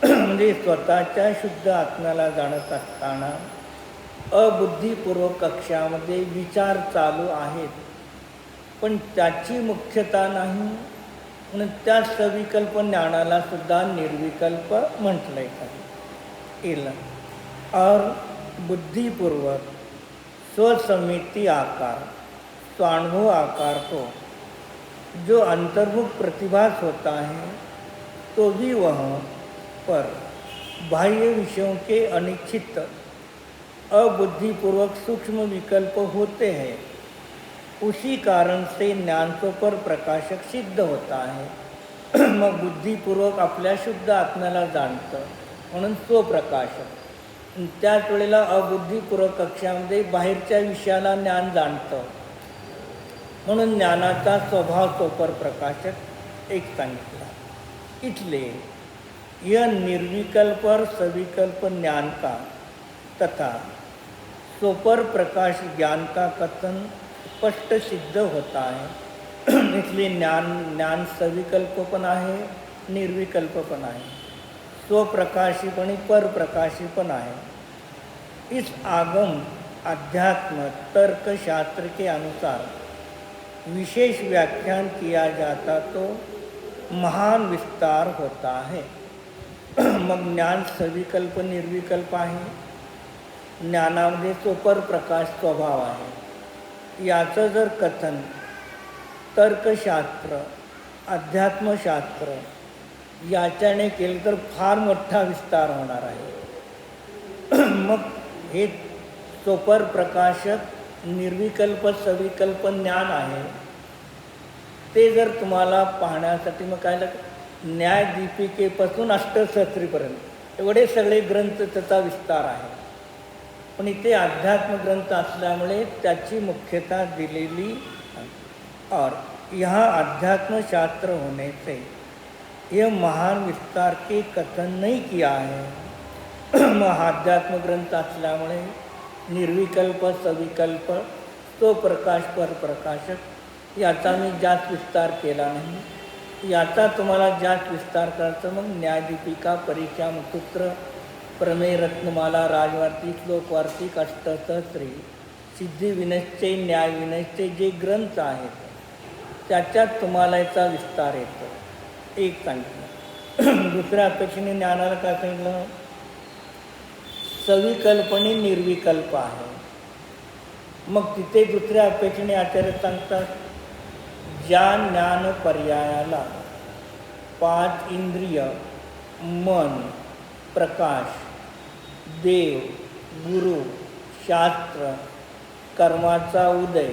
S1: म्हणजे स्वतःच्या शुद्ध आत्म्याला जाणत असताना अबुद्धिपूर्वक कक्षामध्ये विचार चालू आहेत, पण त्याची मुख्यता नाही, म्हणून त्या सविकल्प ज्ञानाला सुद्धा निर्विकल्प म्हटलंय का. और बुद्धिपूर्वक स्वसम्मिति आकार स्वानुभव आकार को जो अंतर्मुख प्रतिभास होता है तो भी वहाँ पर बाह्य विषयों के अनिश्चित अबुद्धिपूर्वक सूक्ष्म विकल्प होते हैं। उसी कारण से ज्ञान पर प्रकाशक सिद्ध होता है। मग बुद्धिपूर्वक आपल्या शुद्ध आत्म्याला जाणतं म्हणून स्वप्रकाशक, त्याच वेळेला अबुद्धिपूर्वक कक्षामध्ये बाहेरच्या विषयाला ज्ञान जाणतं म्हणून ज्ञानाचा स्वभाव सोपर प्रकाशक एक सांगितला। इसलिए यह निर्विकल्प और सविकल्प ज्ञान का तथा सोपर प्रकाश ज्ञान का कथन स्पष्ट सिद्ध होता है। इसलिए ज्ञान सविकल्प पण आहे, निर्विकल्प पण आहे, स्वप्रकाशी पण परप्रकाशी पण आहे। इस आगम अध्यात्म तर्क शास्त्र के अनुसार विशेष व्याख्यान किया जाता तो महान विस्तार होता है। मग ज्ञान सविकल्प निर्विकल्प आहे, ज्ञानामध्ये सोपर प्रकाश स्वभाव आहे। याचं जर कथन तर्कशास्त्र अध्यात्मशास्त्र याच्याने केलं तर फार मोठा विस्तार होणार आहे। मग हे सोपर प्रकाशक निर्विकल्प सविकल्प ज्ञान आहे ते जर तुम्हाला पाहण्यासाठी मग काय न्यायदीपिकेपासून अष्टसहस्रीपर्यंत एवढे सगळे ग्रंथ त्याचा विस्तार आहे। पण इथे अध्यात्म ग्रंथ असल्यामुळे त्याची मुख्यता दिलेली और यहाँ अध्यात्म शास्त्र होने से यह महान विस्तार के कथन नहीं किया है। मग अध्यात्म ग्रंथ असल्यामुळे निर्विकल्प सविकल्प तो प्रकाश पर प्रकाशक याचा मी जास्त विस्तार केला नाही। याचा तुम्हाला जास्त विस्तार करायचा मग न्यायदीपिका परीक्षा मुखसूत्र प्रमेय रत्नमाला राजवार्तिक श्लोकवार्तिक अष्टसहस्री सिद्धी विनयचे न्याय विनयचे जे ग्रंथ आहेत त्याच्यात तुम्हाला याचा विस्तार येतो। एक सांगितलं। दुसऱ्या अपेक्षेने ज्ञानाला काय सांगितलं सविकल्पने निर्विकल्प आहे। मग तिथे दुसऱ्या अपेक्षेने आचार्य सांगतात ज्या ज्ञान पर्यायाला 5 इंद्रिय मन प्रकाश देव गुरु शास्त्र कर्माचा उदय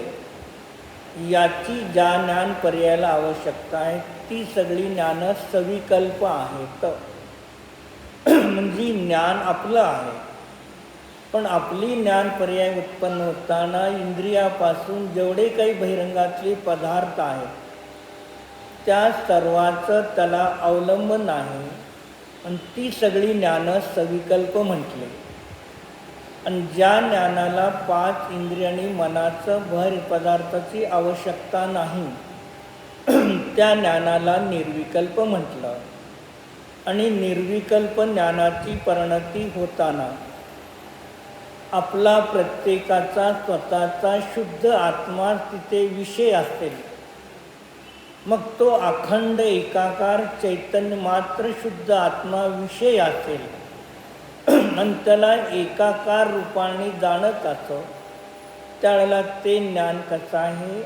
S1: याची ज्या ज्ञान पर्यायाला आवश्यकता आहे ती सगळी ज्ञान सविकल्प आहेत। म्हणजे ज्ञान आपलं आहे पण आपली ज्ञान पर्याय उत्पन्न होताना इंद्रियापासून जेवढे काही बहिरंगातले पदार्थ आहेत त्या सर्वाचं त्याला अवलंबन आहे आणि ती सगळी ज्ञान सविकल्प म्हटले। आणि ज्या ज्ञानाला 5 इंद्रिय आणि मनाचं बाह्य पदार्थाची आवश्यकता नाही त्या ज्ञानाला निर्विकल्प म्हटलं। आणि निर्विकल्प ज्ञानाची परिणती होताना आपला प्रत्येकाचा स्वतःचा शुद्ध आत्मा तिथे विषय असेल। मग तो अखंड एकाकार चैतन्य मात्र शुद्ध आत्मा विषय असेल आणि त्याला एकाकार रूपाने जाणत असो त्यावेळेला ते ज्ञान कसं आहे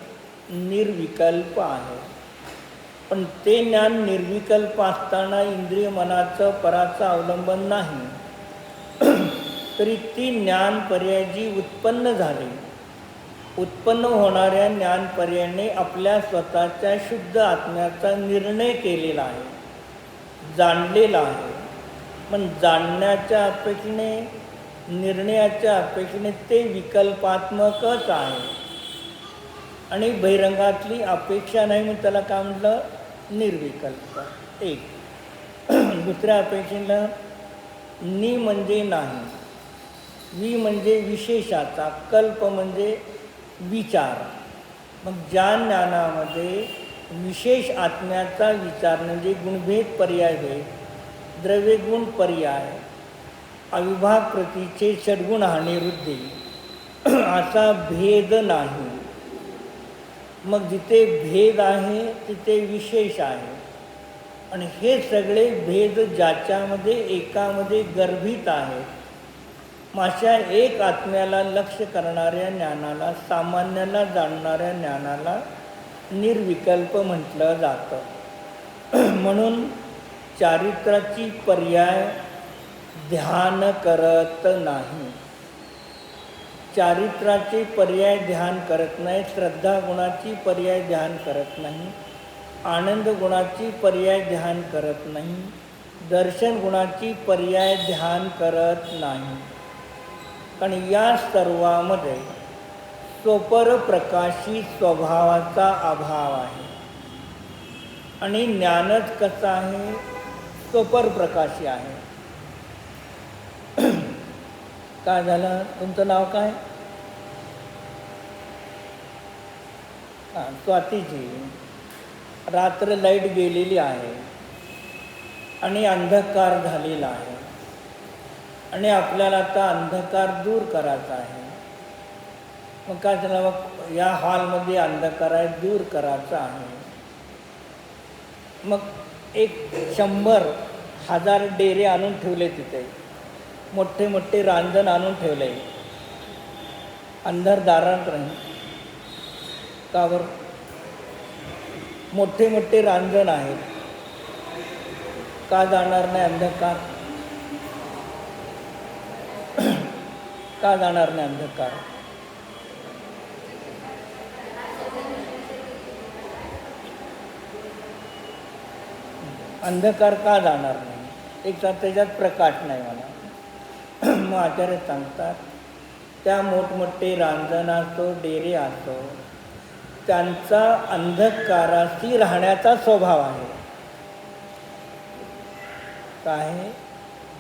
S1: निर्विकल्प आहे। पण ते ज्ञान निर्विकल्प असताना इंद्रिय मनाचं पराचं अवलंबन नाही तरी ती ज्ञान पर्याय जी उत्पन्न झाली उत्पन्न होणाऱ्या ज्ञान पर्यायाने आपल्या स्वतःच्या शुद्ध आत्म्याचा निर्णय केलेला आहे जाणलेला आहे। पण जाणण्याच्या अपेक्षेने निर्णयाच्या अपेक्षेने ते विकल्पात्मकच आहे आणि बहिरंगातली अपेक्षा नाही म्हणून त्याला काय म्हटलं निर्विकल्प। एक दुसऱ्या अपेक्षेला नि म्हणजे नाही वि म्हणजे विशेषाचा कल्प म्हणजे विचार। मग ज्या ज्ञानामध्ये विशेष आत्म्याचा विचार म्हणजे गुणभेद पर्याय भेद द्रव्यगुण पर्याय अविभाग प्रतीचे षड्गुण हानिवृद्धी असा भेद नाही। मग जिथे भेद आहे तिथे विशेष आहे आणि हे सगळे भेद ज्याच्यामध्ये एकामध्ये गर्भित आहेत अशा एक आत्म्याला लक्ष करणाऱ्या ज्ञानाला सामान्याला जाणणाऱ्या ज्ञानाला निर्विकल्प म्हटलं जातं. म्हणून चारित्र्याची पर्याय ध्यान करत नाही. चारित्र्याचे पर्याय ध्यान करत नाही, श्रद्धा गुणाची पर्याय ध्यान करत नाही, आनंद गुणाची पर्याय ध्यान करत नाही, दर्शन गुणाची पर्याय ध्यान करत नाही. कारण या सर्वामध्ये स्वपर प्रकाशी स्वभावाचा अभाव आहे. आणि ज्ञानच कसं आहे? स्वपर प्रकाशी आहे. काय झालं? तुमचं नाव काय? स्वातीजी. रात्र लाईट गेलेली आहे आणि अंधकार झालेला आहे आणि आपल्याला आता अंधकार दूर करायचा आहे. मग काय झालं? मग या हॉलमध्ये अंधकार आहे, दूर करायचा आहे. मग 100,000 डेरे आणून ठेवले तिथे, मोठे मोठे रांजण आणून ठेवले. अंधार दारात नाही का बरं? मोठे मोठे रांजण आहेत, का जाणार नाही अंधकार? का जाणार नाही अंधकार? अंधकार का जाणार नाही? एक तर त्याच्यात प्रकाश नाही मला. मग आचार्य सांगतात त्या मोठमोठे रांजण असो, डेरे असो, त्यांचा अंधकाराशी राहण्याचा स्वभाव आहे. काय?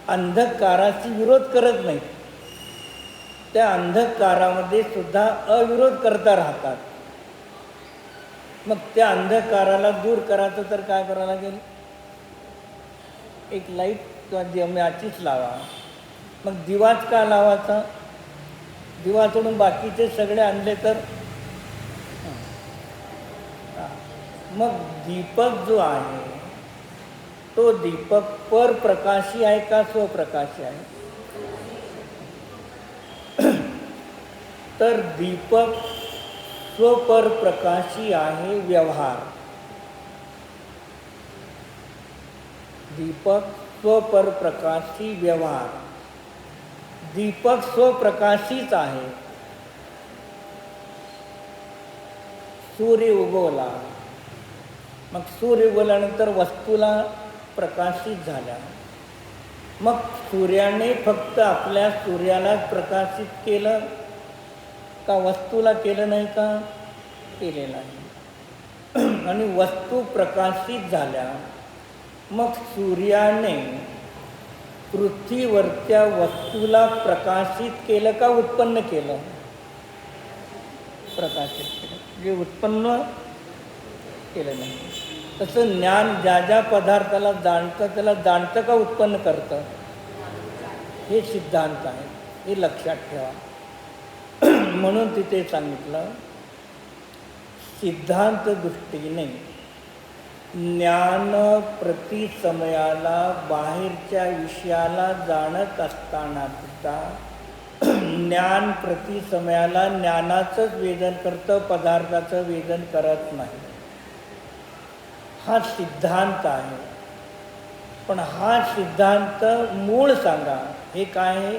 S1: अंधकाराशी विरोध करत नाही, त्या अंधकारामध्ये सुद्धा अविरोध करता राहतात. मग त्या अंधकाराला दूर करायचं तर काय करावं लागेल? एक लाईट किंवा दिव्याचीच लावा. मग दिवाच का लावायचा? दिवा सोडून बाकीचे सगळे आणले तर मग दीपक जो आहे तो दीपक परप्रकाशी आहे का स्वप्रकाशी आहे? तर दीपक स्वपरप्रकाशी आहे. व्यवहार दीपक स्वपरप्रकाशी व्यवहार. दीपक स्वप्रकाशीच आहे. सूर्य उगवला, मग सूर्य उगवल्यानंतर वस्तूला प्रकाशित झाल्या. मग सूर्याने फक्त आपल्या सूर्यालाच प्रकाशित केलं का वस्तूला केलं नाही का? केलेलं आहे. आणि वस्तू प्रकाशित झाल्या, मग सूर्याने पृथ्वीवरच्या वस्तूला प्रकाशित केलं का उत्पन्न केलं? प्रकाशित केलं, जे उत्पन्न केलं नाही. तसं ज्ञान ज्या ज्या पदार्थाला जाणतं त्याला जाणतं का उत्पन्न करतं? हे सिद्धांत आहे, हे लक्षात ठेवा. म्हणून तिथे सांगितलं सिद्धांत दृष्टीने ज्ञान प्रति समयाला बाहेरच्या विषयाला जाणत असताना सुद्धा ज्ञान प्रति समयाला ज्ञानाचंच वेदन करतं, पदार्थाचं वेदन करत नाही. हा सिद्धांत आहे. पण हा सिद्धांत मूळ सांगा. हे काय आहे?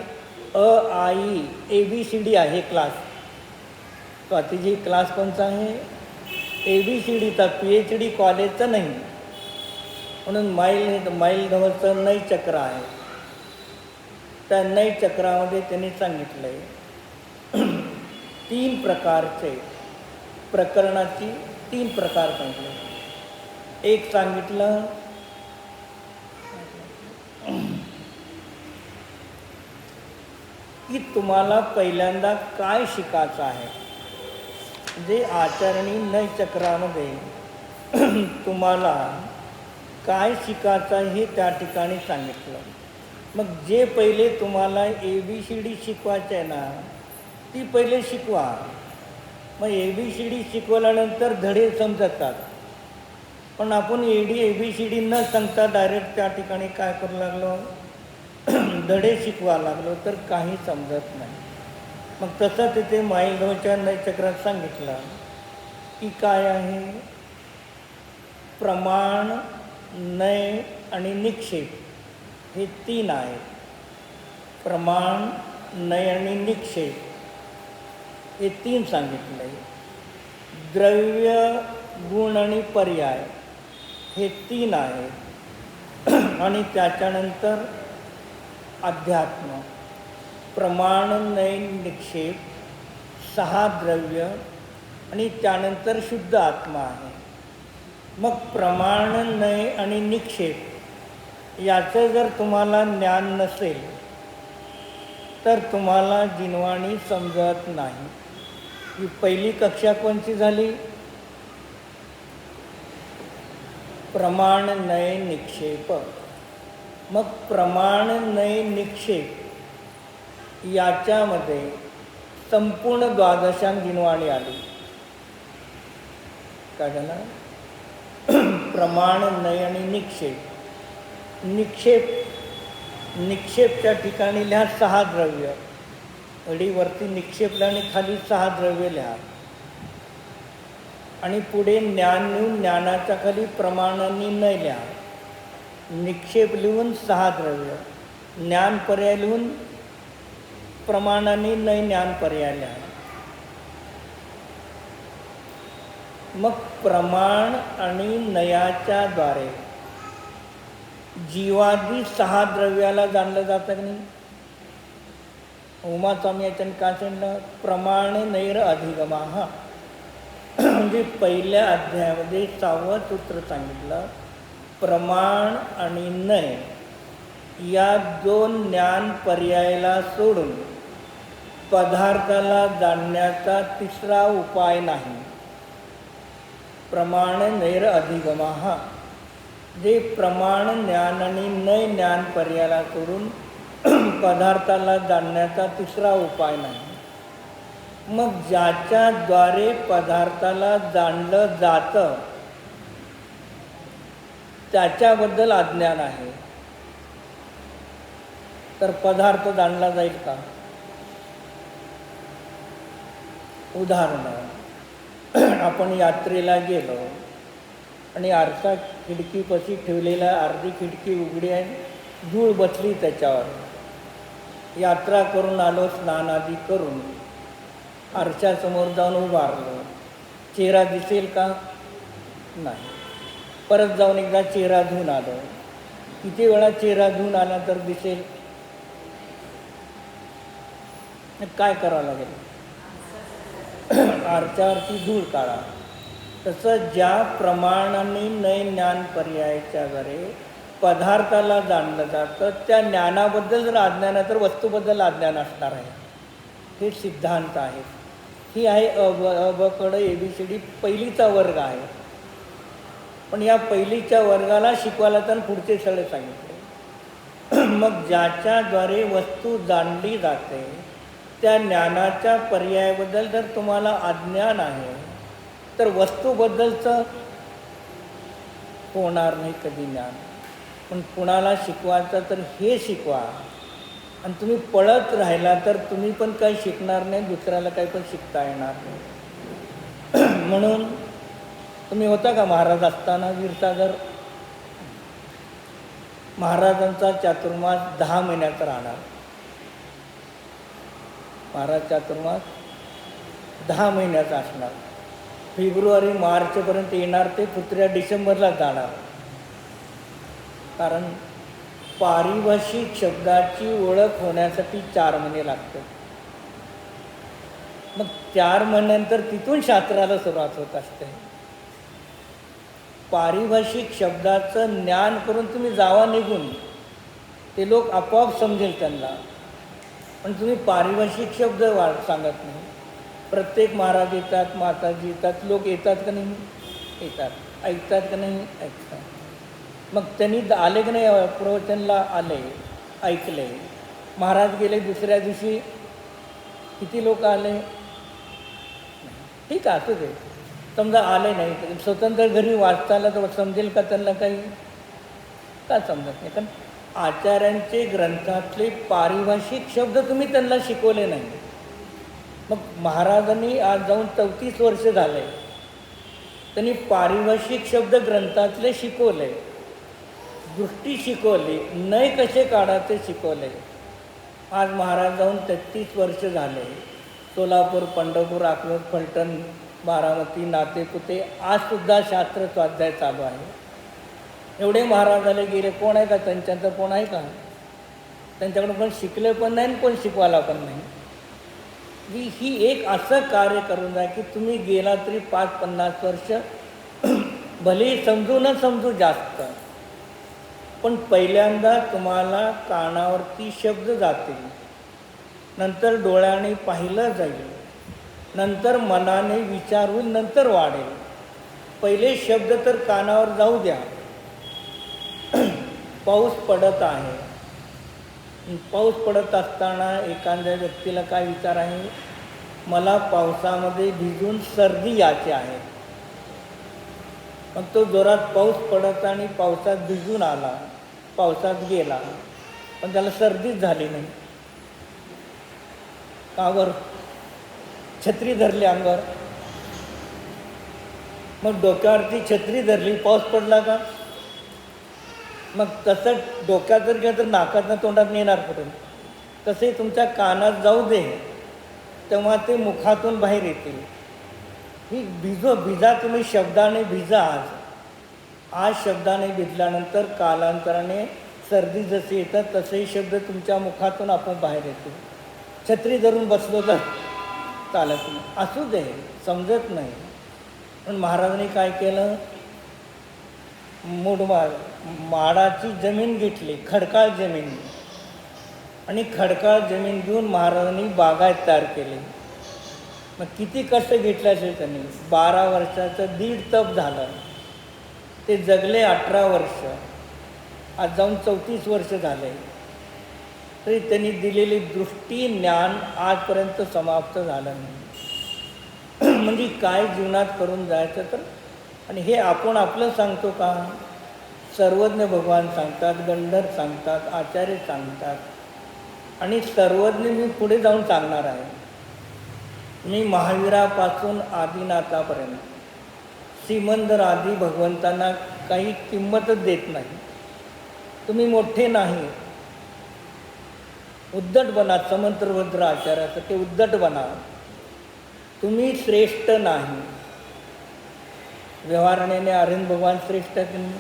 S1: आई ABCD आहे क्लास. स्वातीजी क्लास कोणचा आहे? ABCDचा, PhD कॉलेजचा नाही. म्हणून माईल धवलचं नई चक्र आहे. त्या नई चक्रामध्ये त्यांनी सांगितलं आहे 3 प्रकारचे प्रकरणाची 3 प्रकार सांगितले. एक सांगितलं की तुम्हाला पहिल्यांदा काय शिकायचं आहे. जे आचरणी नय चक्रामध्ये तुम्हाला काय शिकायचं हे त्या ठिकाणी सांगितलं. मग जे पहिले तुम्हाला ABCD शिकवायचं आहे ना, ती पहिले शिकवा. मग ABCD शिकवल्यानंतर धडे समजतात. पण आपण ABCD न सांगता डायरेक्ट त्या ठिकाणी काय करू लागलो? धडे शिकवा लागलो तर काही समजत नाही. मग तसं तिथे माईलगावच्या नयचक्रात सांगितलं की काय आहे? प्रमाण, नय आणि निक्षेप हे 3 आहेत. प्रमाण, नय आणि निक्षेप हे 3 सांगितलं आहे. द्रव्य, गुण आणि पर्याय हे 3 आहेत. आणि त्याच्यानंतर अध्यात्म. प्रमाण, नय, निक्षेप 6 द्रव्य आणि त्यानंतर शुद्ध आत्मा आहे. मग प्रमाण, नय आणि निक्षेप याचं जर तुम्हाला ज्ञान नसेल तर तुम्हाला जिनवाणी समजत नाही. ही पहिली कक्षा कोणती झाली? प्रमाण, नय, निक्षेप. मग प्रमाण, नय, निक्षेप याच्यामध्ये संपूर्ण द्वादशांग जिनवाणी आली. काय झालं? प्रमाण, नय आणि निक्षेप. निक्षेपच्या ठिकाणी लिहा 6 द्रव्य. अडीवरती निक्षेपला आणि खाली 6 द्रव्य लिहा. आणि पुढे ज्ञान लिहून ज्ञानाच्या खाली प्रमाणांनी नय लिहा. निक्षेप लिहून 6 द्रव्य. ज्ञान पर्याय लिहून प्रमाणांनी नय ज्ञान पर्याय लिहा. मग प्रमाण आणि नयाच्या द्वारे जीवादी 6 द्रव्याला जाणलं जातं की नाही? उमास्वामी याच्यानं काय सांगितलं? प्रमाण नैर अधिगमाः. म्हणजे पहिल्या अध्यायामध्ये 6वं सूत्र सांगितलं. प्रमाण आणि नय या 2 ज्ञान पर्यायाला सोडून पदार्थाला जाणण्याचा तिसरा उपाय नाही. प्रमाण नैर अधिगमाः. जे प्रमाण ज्ञान आणि नय ज्ञान पर्यायाला सोडून पदार्थाला जाणण्याचा तिसरा उपाय नाही. मग ज्याच्याद्वारे पदार्थाला जाणलं जातं त्याच्याबद्दल अज्ञान आहे. तर पदार्थ जाणला जाईल का? उदाहरण, आपण यात्रेला गेलो आणि आरसा खिडकीपाशी ठेवलेला अर्धी खिडकी उघडी आहे, धूळ बसली त्याच्यावर. यात्रा करून आलो, स्नान आदी करून आरशासमोर जाऊन उभारलो. चेहरा दिसेल का? नाही. परत जाऊन एकदा चेहरा धुवून आलो. किती वेळा चेहरा धुवून आला तर दिसेल? काय करावं लागेल? आरशावरची धूळ काढा. तसं ज्या प्रमाणाने नय ज्ञान पर्यायाच्याद्वारे पदार्थाला जाणलं जातं त्या ज्ञानाबद्दल जर अज्ञान आहे तर वस्तूबद्दल अज्ञान असणार आहे. हे सिद्धांत आहे. ही आहे अबकड ABCD पहिलीचा वर्ग आहे. पण या पहिलीच्या वर्गाला शिकवायला तर पुढचे सगळे सांगितले. मग ज्याच्याद्वारे वस्तू जाणली जाते त्या ज्ञानाच्या पर्यायाबद्दल जर तुम्हाला अज्ञान आहे तर वस्तूबद्दलचं होणार नाही कधी ज्ञान. पण कुणाला शिकवायचं तर हे शिकवा. आणि तुम्ही पळत राहिला तर तुम्ही पण काही शिकणार नाही, दुसऱ्याला काही पण शिकता येणार नाही. म्हणून तुम्ही होता का महाराज असताना क्षीरसागर? महाराजांचा चातुर्मास 10 महिन्याचा राहणार. महाराज चातुर्मास 10 महिन्याचा असणार. फेब्रुवारी मार्चपर्यंत येणार ते पुत्र्या डिसेंबरला जाणार. कारण पारिभाषिक शब्दाची ओळख होण्यासाठी 4 महिने लागतात. मग 4 महिन्यानंतर तिथून शास्त्राला सुरुवात होत असते. पारिभाषिक शब्दाचं ज्ञान करून तुम्ही जावा निघून, ते लोक आपोआप समजेल त्यांना. पण तुम्ही पारिभाषिक शब्द सांगत नाही. प्रत्येक महाराज येतात, माताजी येतात, लोक येतात का नाही? येतात. ऐकतात का नाही? ऐकतात. मग त्यांनी आले की नाही प्रवचनला? आले, ऐकले. महाराज गेले दुसऱ्या दिवशी किती लोक आले? ठीक आहे, असू दे. समजा आले नाही, स्वतंत्र घरी वाचताला तर समजेल का त्यांना काही? का समजत नाही? कारण आचार्यांचे ग्रंथातले पारिभाषिक शब्द तुम्ही त्यांना शिकवले नाही. मग महाराजांनी आज जाऊन 34 वर्ष झाले त्यांनी पारिभाषिक शब्द ग्रंथातले शिकवले, दृष्टी शिकवली, नय कसे काढायचे शिकवले. आज महाराज जाऊन 33 वर्ष झाले. सोलापूर, पंढरपूर, अकलूज, फलटण, बारामती, नातेपुते आजसुद्धा शास्त्र स्वाध्याय चालू आहे. एवढे महाराज झाले गेले, कोण आहे का त्यांच्यानंतर? कोण आहे का? त्यांच्याकडून कोण शिकले पण नाही आणि कोण शिकवायला पण नाही. ही एक असं कार्य करून जा की तुम्ही गेला तरी 5-50 वर्ष भले समजू न समजू जास्त, पण पहिल्यांदा तुम्हाला कानावरती शब्द जातील, नंतर डोळ्याने पाहिलं जाईल, नंतर मनाने विचारून नंतर वाढेल. पहिले शब्द तर कानावर जाऊ द्या. पाऊस पडत आहे. पाऊस पडत असताना एखाद्या व्यक्तीला काय विचार आहे? मला पावसामध्ये भिजून सर्दी यायची आहे. मग तो जोरात पाऊस पडत आणि पावसात भिजून आला, पावसात गेला, पण त्याला सर्दीच झाली नाही. का बरं? छत्री धरली अंगावर. मग डोक्यावरती छत्री धरली, पाऊस पडला का? मग तसं डोक्यात जर गेलं तर नाकातनं तोंडात येणार कुठून? तसे तुमच्या कानात जाऊ दे, तेव्हा ते मुखातून बाहेर येतील. ही भिजा तुम्ही शब्दाने भिजा. आज शब्दाने भिजल्यानंतर कालांतराने सर्दी जशी येतात तसेही शब्द तुमच्या मुखातून आपण बाहेर येतील. छत्री धरून बसलो तर चालत नाही. असू दे, समजत नाही. पण महाराजांनी काय केलं? माडाची जमीन घेतली, खडकाळ जमीन, आणि खडकाळ जमीन घेऊन महाराजांनी बागायत तयार केली. मग किती कष्ट घेतले असेल त्यांनी. 12 वर्षाचं 1.5 तप झालं. ते जगले 18 वर्ष. आज जाऊन 34 वर्ष झाले. तरी त्यांनी दिलेली दृष्टी, ज्ञान आजपर्यंत समाप्त झालं नाही. म्हणजे काय जीवनात करून जायचं तर. आणि हे आपण आपलं सांगतो का? सर्वज्ञ भगवान सांगतात, गंधर्व सांगतात, आचार्य सांगतात. आणि सर्वज्ञ मी पुढे जाऊन सांगणार आहे. मी महावीरापासून आदिनाथापर्यंत श्रीमंत आदी भगवंतांना काही किंमतच देत नाही. तुम्ही मोठे नाही, उद्धट बना. समंत्रभद्र आचार्याचं ते उद्धट बना. तुम्ही श्रेष्ठ नाही. व्यवहाराने अरविंद भगवान श्रेष्ठ आहेत की नाही?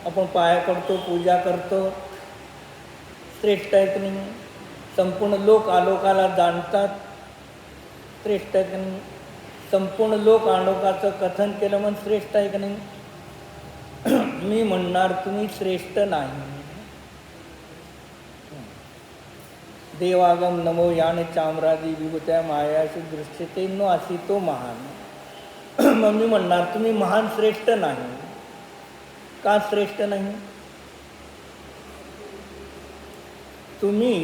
S1: आपण पाया पडतो, पूजा करतो, श्रेष्ठ आहे की नाही? संपूर्ण लोक आलोकाला जाणतात, श्रेष्ठ आहे की नाही? संपूर्ण लोक आलोकाचं कथन केलं म्हणून श्रेष्ठ आहे की नाही? मी म्हणणार तुम्ही श्रेष्ठ नाही. देवागम नमो यान चामरादी विभूत्या मायाशी दृश्यते नो असी तो महान. मग मी म्हणणार तुम्ही महान श्रेष्ठ नाही. का श्रेष्ठ नाही? तुम्ही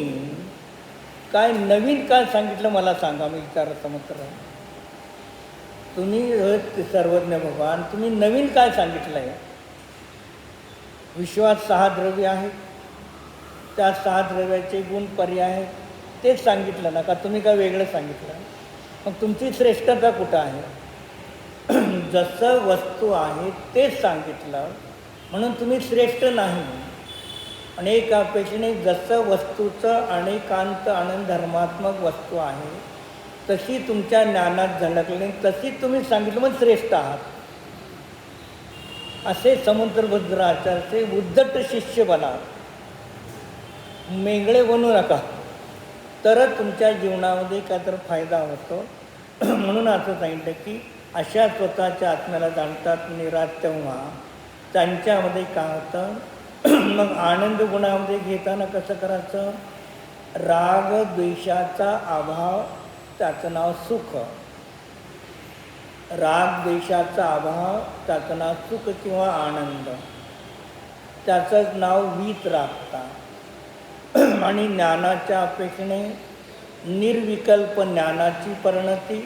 S1: काय नवीन काय सांगितलं मला सांगा. मी विचारत समजत राहा. तुम्ही सर्वज्ञ भगवान, तुम्ही नवीन काय सांगितलं आहे? विश्वात 6 द्रव्य आहेत. त्या 6 द्रव्याचे गुण पर्याय आहेत. तेच सांगितलं ना का? तुम्ही काय वेगळं सांगितलं? मग तुमची श्रेष्ठता कुठं आहे? जसं वस्तू आहे तेच सांगितलं म्हणून तुम्ही श्रेष्ठ नाही. अनेकापेक्षाने जसं वस्तूचं अनेकांत आनंद धर्मात्मक वस्तू आहे तशी तुमच्या ज्ञानात झळकली, तशी तुम्ही सांगितलं मग श्रेष्ठ आहात. असे समुद्रभद्र आचार्याचे उद्धट शिष्य बना. मेंगळे बनू नका, तरच तुमच्या जीवनामध्ये काय तर फायदा होतो. म्हणून असं सांगितलं की अशा स्वतःच्या आत्म्याला जाणतात निराश तेव्हा त्यांच्यामध्ये काय होतं? मग आनंद गुणामध्ये घेताना कसं करायचं? राग द्वेषाचा अभाव, त्याचं नाव सुख. राग द्वेषाचा अभाव, त्याचं नाव सुख किंवा आनंद. त्याचं नाव वीतरागता. आणि ज्ञानाच्या अपेक्षेने निर्विकल्प ज्ञानाची परिणती,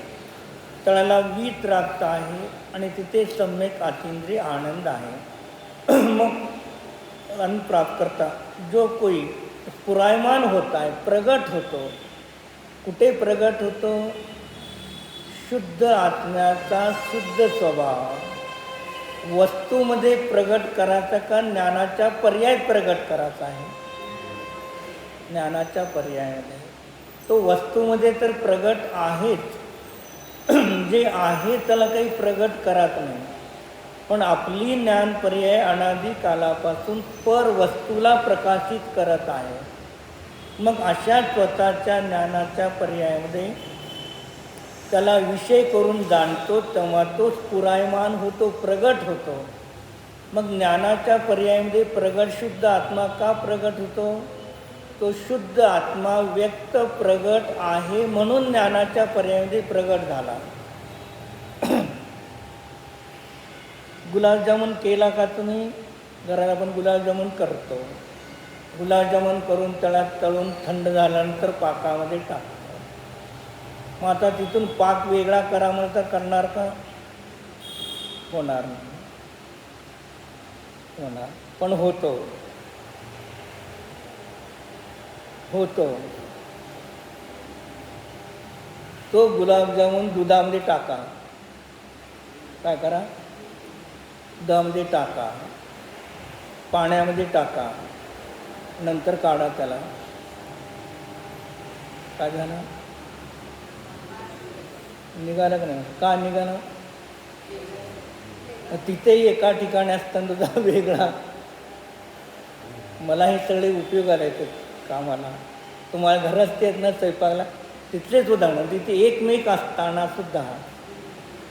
S1: त्याला वीतरागता आहे आणि तिथे सम्यक अतींद्रिय आनंद आहे. मग अन्न प्राप्त करता जो कोई पुरायमान होता है, प्रगट होतो. कुठे प्रगट होतो? शुद्ध आत्म्याचा शुद्ध स्वभाव. वस्तूमध्ये प्रगट करायचा का ज्ञानाच्या पर्याय प्रगट करायचा आहे? ज्ञानाच्या पर्यायामध्ये. तो वस्तूमध्ये तर प्रगट आहेच, जे आहे त्याला काही प्रगट करत नाही, पण आपली ज्ञान पर्याय अनादी कालापासून पर वस्तूला प्रकाशित करत आहे. मग अशा स्वतःच्या ज्ञानाच्या पर्यायामध्ये त्याला विषय करून जाणतो, तेव्हा तो स्फुरायमान होतो, प्रगट होतो. मग ज्ञानाच्या पर्यायामध्ये प्रगट शुद्ध आत्मा का प्रगट होतो? तो शुद्ध आत्मा व्यक्त प्रगट आहे म्हणून ज्ञानाच्या पर्यायामध्ये प्रगट झाला. गुलाबजामुन केला का तुम्ही? घरात आपण गुलाबजामुन करतो. गुलाबजामुन करून तळून थंड झाल्यानंतर पाकामध्ये टाकतो. मग आता तिथून पाक वेगळा करा म्हणता करणार का? होणार नाही. होणार, पण होतो. तो गुलाबजामुन दुधामध्ये टाका. काय करा? दुधामध्ये टाका, पाण्यामध्ये टाका, नंतर काढा त्याला. काय झालं? निघालं का नाही? का निघालं? तिथेही एका ठिकाणी असताना दुधा वेगळा. मला हे सगळे उपयोग आले ते कामाला. तुम्हाला घरात ते ना स्वयंपाकला तिथलेच उदाहरण. तिथे एकमेक असताना सुद्धा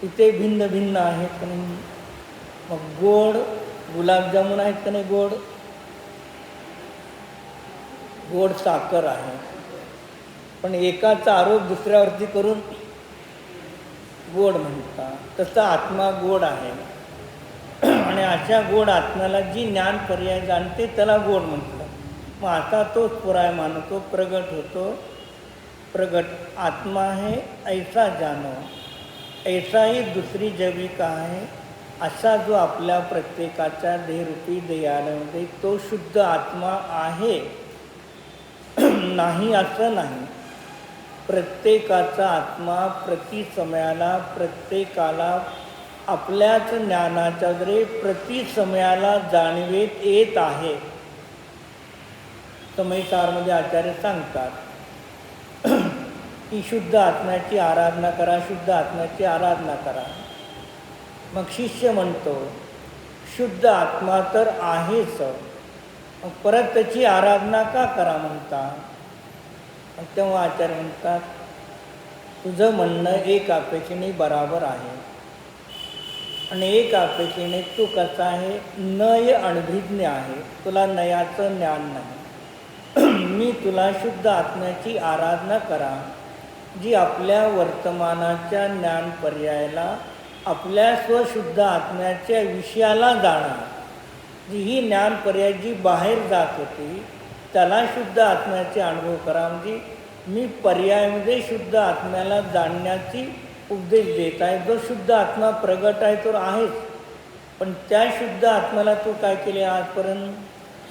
S1: तिथे भिन्न भिन्न आहेत का नाही? मग गोड गुलाबजामुन आहेत का नाही? गोड साखर आहे, पण एकाचा आरोप दुसऱ्यावरती करून गोड म्हणतात. तसा आत्मा गोड आहे, आणि अशा गोड आत्म्याला जी ज्ञान पर्याय जाणते त्याला गोड म्हणतात. मग आता तो स्फुरायमान होतो, प्रगट होतो. प्रगट आत्मा है ऐसा जानो, ऐसा ही दुसरी जैविका आहे. असा जो आपल्या प्रत्येकाच्या देहरूपी देहामध्ये तो शुद्ध आत्मा आहे, नाही असं नाही. प्रत्येकाचा आत्मा प्रति समयाला प्रत्येकाला आपल्याच ज्ञानाच्या द्वारे प्रति समयाला जाणीवेत येत आहे. समयसारमध्ये आचार्य सांगतात की शुद्ध आत्म्याची आराधना करा, शुद्ध आत्म्याची आराधना करा. मग शिष्य म्हणतो शुद्ध आत्मा तर आहेच, मग परत त्याची आराधना का करा म्हणतात? मग तेव्हा आचार्य म्हणतात तुझं म्हणणं एक अपेक्षेने बराबर आहे, आणि एक अपेक्षेने तू कसा आहे? नय अनभिज्ञ आहे, तुला नयाचं ज्ञान नाही. मी तुला शुद्ध आत्म्याची आराधना करा, जी आपल्या वर्तमानाच्या ज्ञान पर्यायाला आपल्या स्वशुद्ध आत्म्याच्या विषयाला जाणार. जी ही ज्ञान पर्याय जी बाहेर जात होती त्याला शुद्ध आत्म्याचे अनुभव करा. म्हणजे मी पर्यायामध्ये शुद्ध आत्म्याला जाणण्याची उपदेश देत आहे. जो शुद्ध आत्मा प्रगट आहे तो आहेच, पण त्या शुद्ध आत्म्याला तू काय केले आजपर्यंत?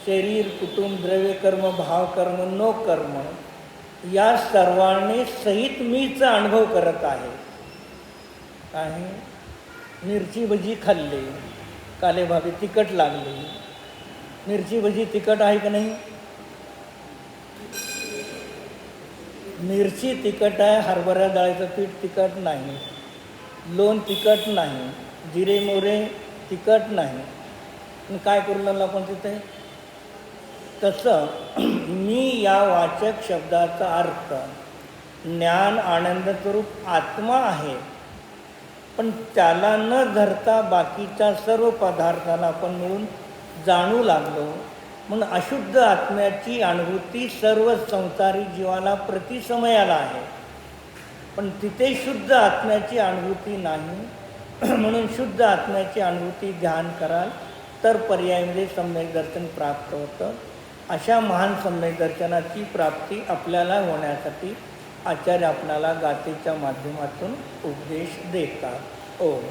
S1: शरीर, कुटुंब, द्रव्य कर्म, भाव कर्म, नो कर्म या सर्वांनी सहित मीचा अनुभव करत आहे. आहे मिरची भजी खाल्ली, कालेभागे तिखट लागली. मिरची भजी तिखट आहे का नाही? मिरची तिखट आहे, हरभरा डाळीचं पीठ तिखट नाही, लोण तिखट नाही, जिरे मोरे तिखट नाही. काय करू लागलो आपण तिथे? तसं मी या वाचक शब्दाचा अर्थ ज्ञान आनंद स्वरूप आत्मा आहे, पण त्याला न धरता बाकीच्या सर्व पदार्थाला आपण मिळून जाणू लागलो. म्हणून अशुद्ध आत्म्याची अनुभूती सर्व संसारी जीवाला प्रतिसमयाला आहे, पण तिथे शुद्ध आत्म्याची अनुभूती नाही. म्हणून शुद्ध आत्म्याची अनुभूती ध्यान कराल तर पर्यायामध्ये सम्यक दर्शन प्राप्त होतं. अशा महान सम्यक दर्शनाची प्राप्ती आपल्याला होण्यासाठी आचार्य आपल्याला गाथेच्या माध्यमातून उपदेश देतात. ओम.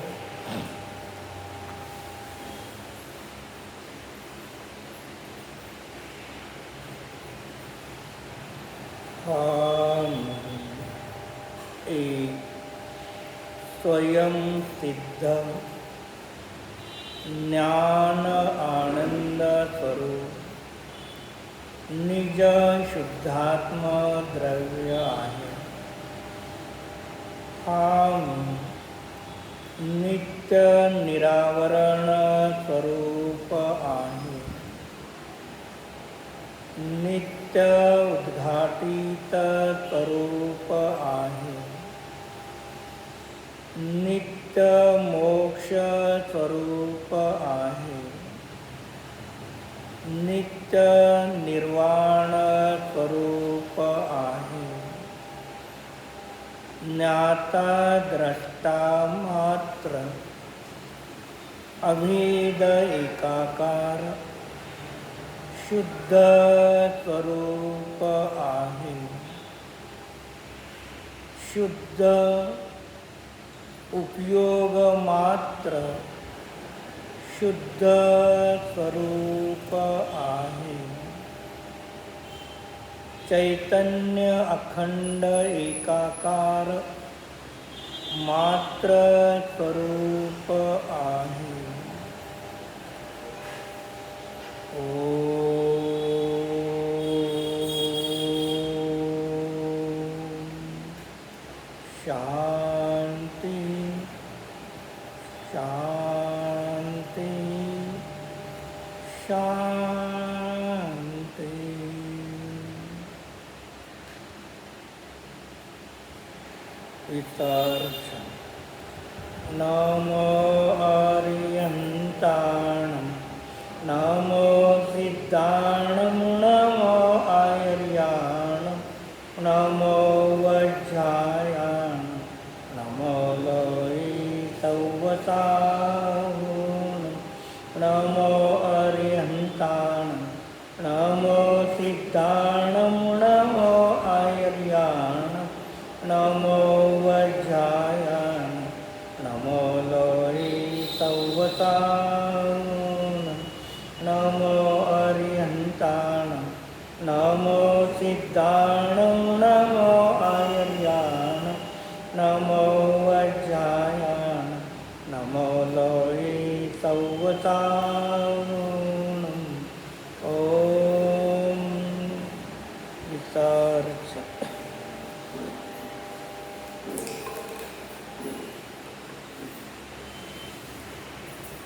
S1: एक स्वयं सिद्ध ज्ञान आनंद स्वरूप निज शुद्धात्म द्रव्य आहे. हा नित्य निरावरण स्वरूप आहे. नित्य उद्घाटित स्वरूप आहे. नित्य मोक्ष स्वरूप आहे. नित्य निर्वाण स्वरूप आहे. ज्ञाता द्रष्टा मात्र अभेद एकाकार शुद्ध स्वरूप आहे. शुद्ध उपयोग मात्र शुद्ध स्वरूप आहे. चैतन्य अखंड एकाकार मात्र स्वरूप आहे. शांति शांति शांति. वितर्षण. नमो अर्यन्ताणं नमो सिद्धाणं नमो आर्याणं नमो वज्रायाणं नमो लोहितवसाहुणं नमो अर्यन्ताणं नमो सिद्धाणं नमो आर्याणं नमो वज्रायाणं नमो लोहितवसाहुणं नमो अर्यन्ताणं नमो सिद्धाणं नमो आर्याणं नमो वज्रायाणं नमो लोहितवसाहुणं.